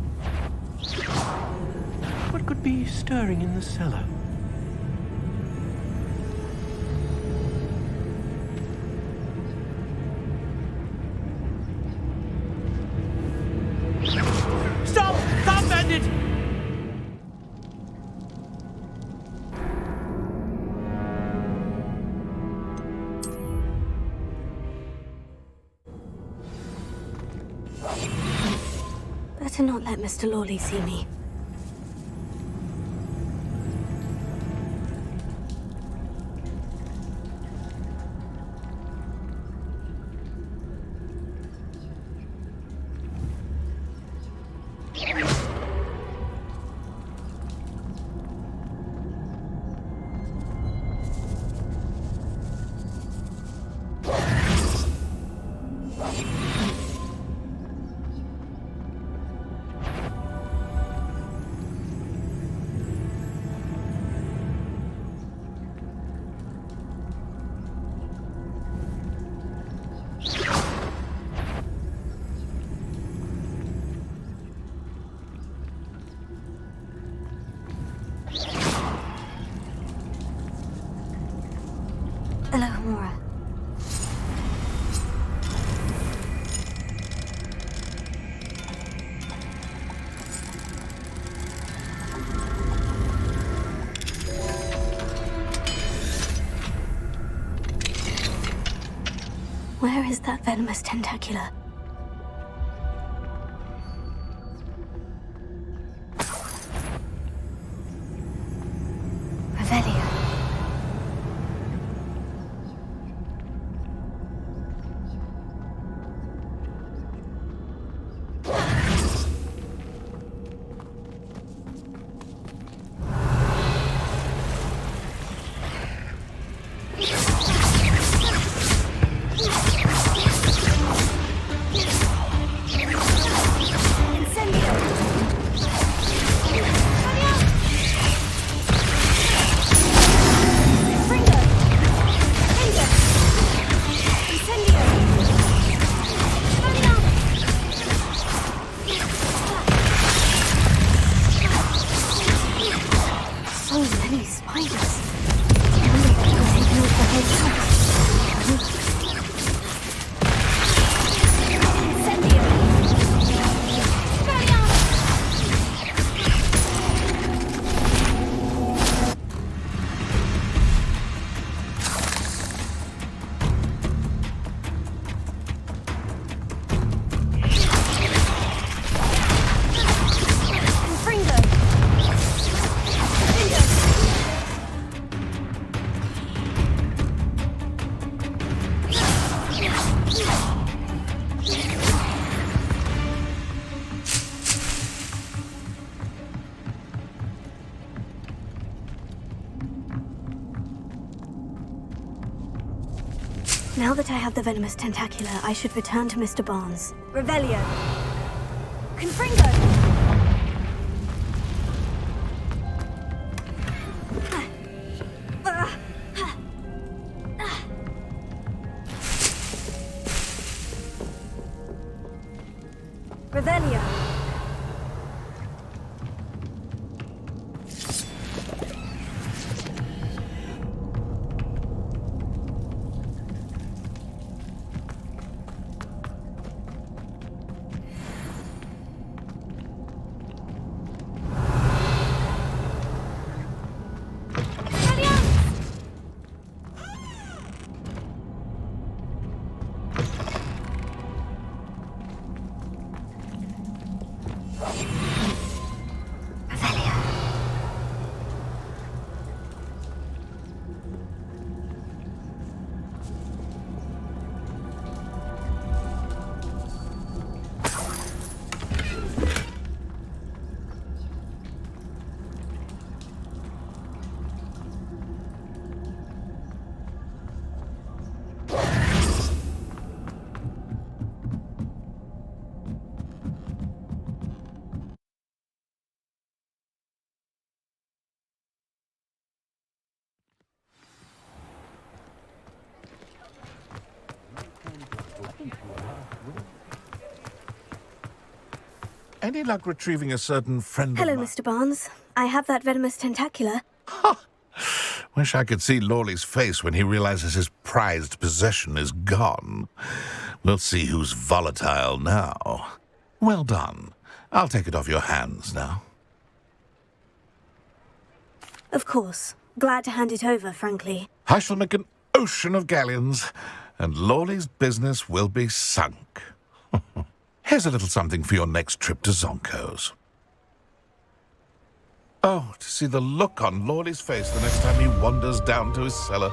What could be stirring in the cellar? Stop! Stop, bandit! Better not let Mr. Lawley see me. Alohomora. Where is that venomous tentacula? Revelio. Now that I have the venomous tentacula, I should return to Mr. Barnes. Revelio. Confringo! Revelio. any luck retrieving a certain friend Hello, of mine? Mr. Barnes. I have that venomous tentacula. Wish I could see Lawley's face when he realizes his prized possession is gone. We'll see who's volatile now. Well done. I'll take it off your hands now. Of course. Glad to hand it over, frankly. I shall make an ocean of galleons, and Lawley's business will be sunk. Here's a little something for your next trip to Zonko's. Oh, to see the look on Lawley's face the next time he wanders down to his cellar.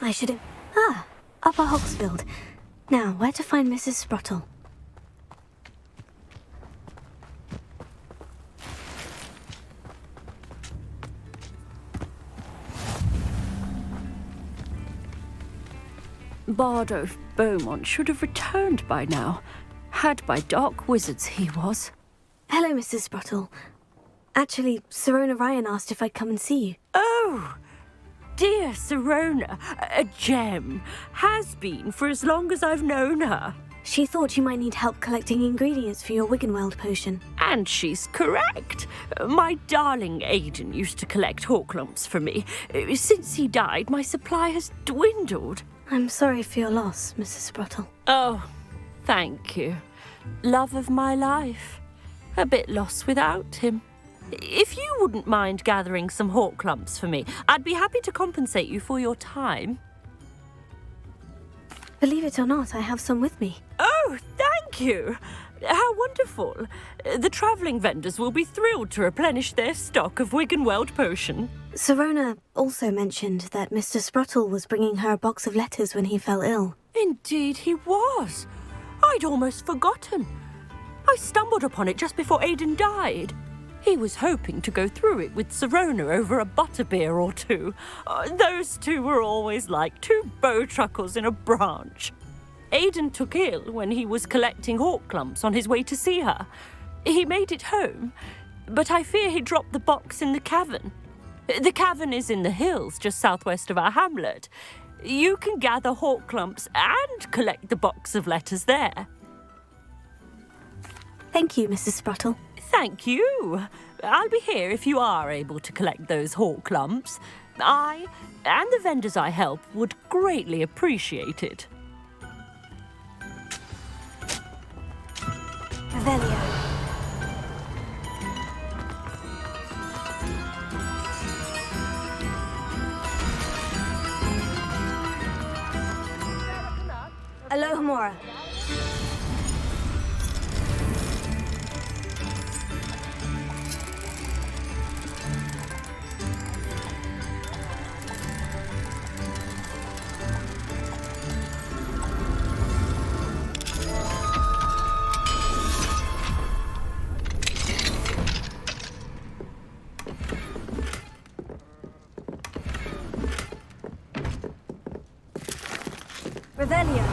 I should have... Ah, Upper Hogsfield. Now, where to find Mrs. Sprottle? Bardo Beaumont should have returned by now. Had by dark wizards he was. Hello, Mrs. Sprottle. Actually, Sirona Ryan asked if I'd come and see you. Oh! Dear Sirona, a gem. Has been for as long as I've known her. She thought you might need help collecting ingredients for your Wiggenweld potion. And she's correct. My darling Aidan used to collect hawk lumps for me. Since he died, my supply has dwindled. I'm sorry for your loss, Mrs. Sprottle. Oh, thank you. Love of my life. A bit lost without him. If you wouldn't mind gathering some hawk lumps for me, I'd be happy to compensate you for your time. Believe it or not, I have some with me. Oh, thank you! How wonderful. The travelling vendors will be thrilled to replenish their stock of Wiggenweld potion. Sirona also mentioned that Mr. Sprottle was bringing her a box of letters when he fell ill. Indeed he was. I'd almost forgotten. I stumbled upon it just before Aidan died. He was hoping to go through it with Sirona over a butterbeer or two. Those two were always like two bowtruckles in a branch. Aidan took ill when he was collecting hawk clumps on his way to see her. He made it home, but I fear he dropped the box in the cavern. The cavern is in the hills just southwest of our hamlet. You can gather hawk clumps and collect the box of letters there. Thank you, Mrs. Sprottle. Thank you. I'll be here if you are able to collect those hawk lumps. I and the vendors I help would greatly appreciate it. Revelio. Alohomora. Revelio.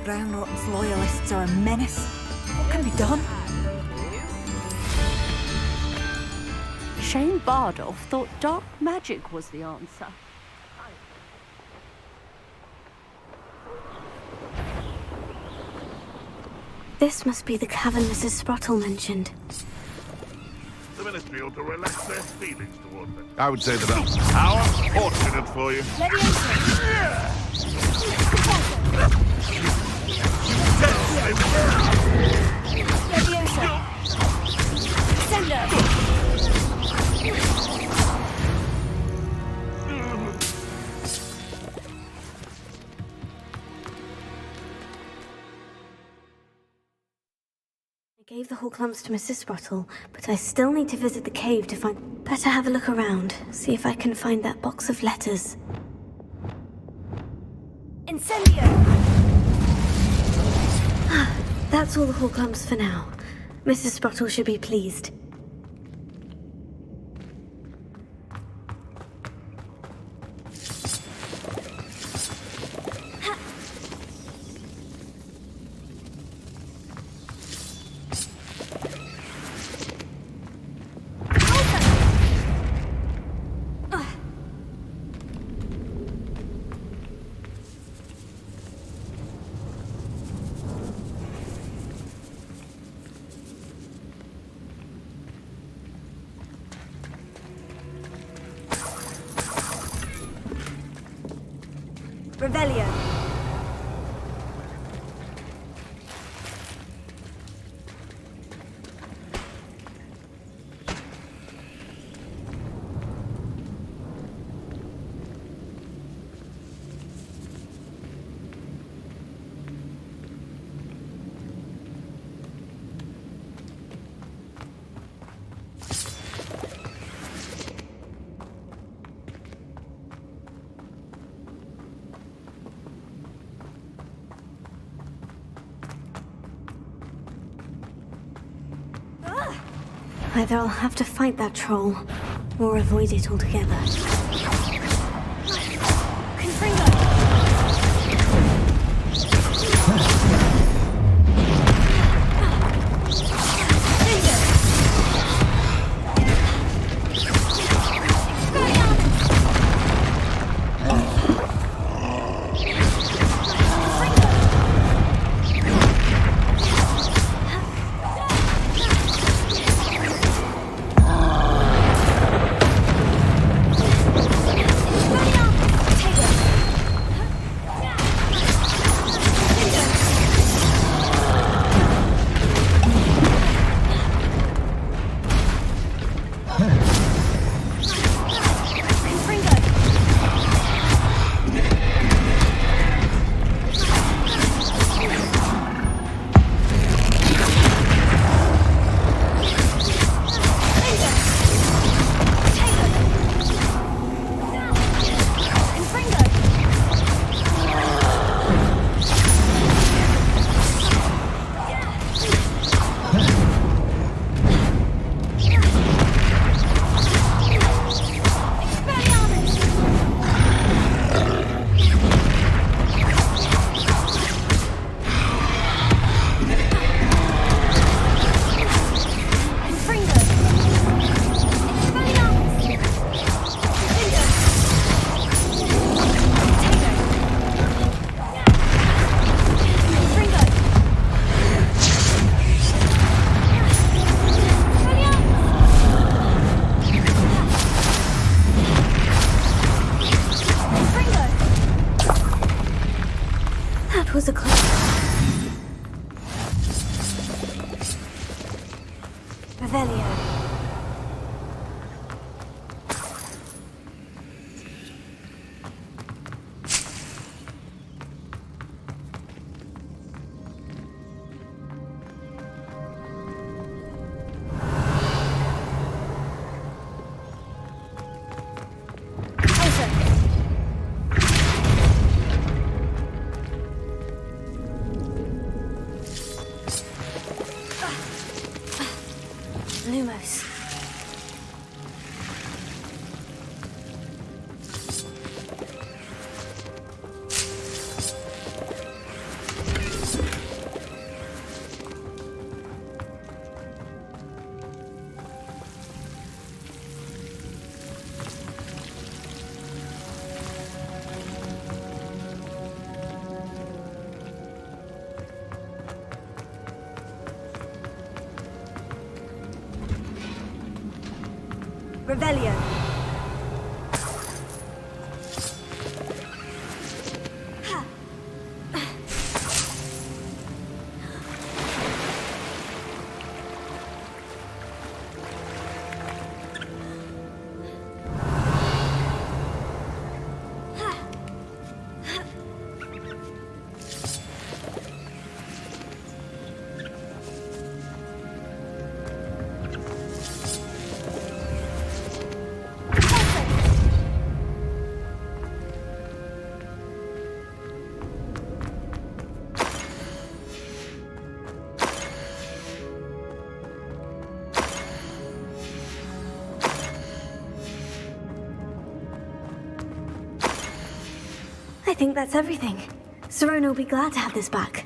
Brown Rotten's loyalists are a menace. What can be done? Shane Bardolph thought dark magic was the answer. This must be the cavern Mrs. Sprottle mentioned. The Ministry ought to relax their feelings towards it. I would say that how unfortunate for you. I gave the Horklumps to Mrs. Sprottle, but I still need to visit the cave to find... Better have a look around, see if I can find that box of letters. Incendio! That's all the Horklumps for now. Mrs. Sprottle should be pleased. Revelio. Either I'll have to fight that troll, or avoid it altogether. Was a close. Revelio. Revelio. I think that's everything. Serona will be glad to have this back.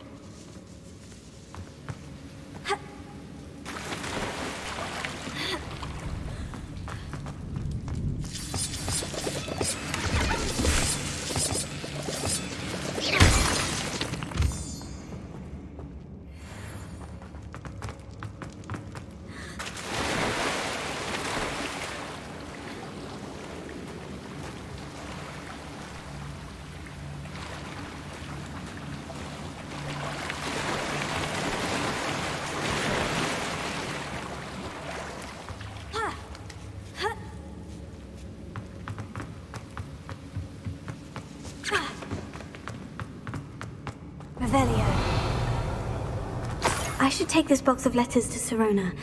Revelio. I should take this box of letters to Serona.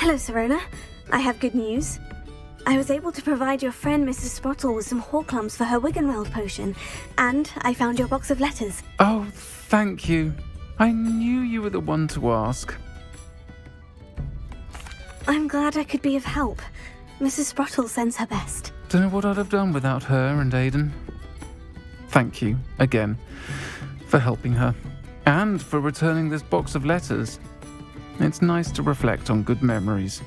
Hello, Serona. I have good news. I was able to provide your friend Mrs. Sprottle with some Horklumps for her Wiggenweld potion, and I found your box of letters. Oh, thank you. I knew you were the one to ask. I'm glad I could be of help. Mrs. Sprottle sends her best. Don't know what I'd have done without her and Aiden. Thank you, again, for helping her, and for returning this box of letters. It's nice to reflect on good memories.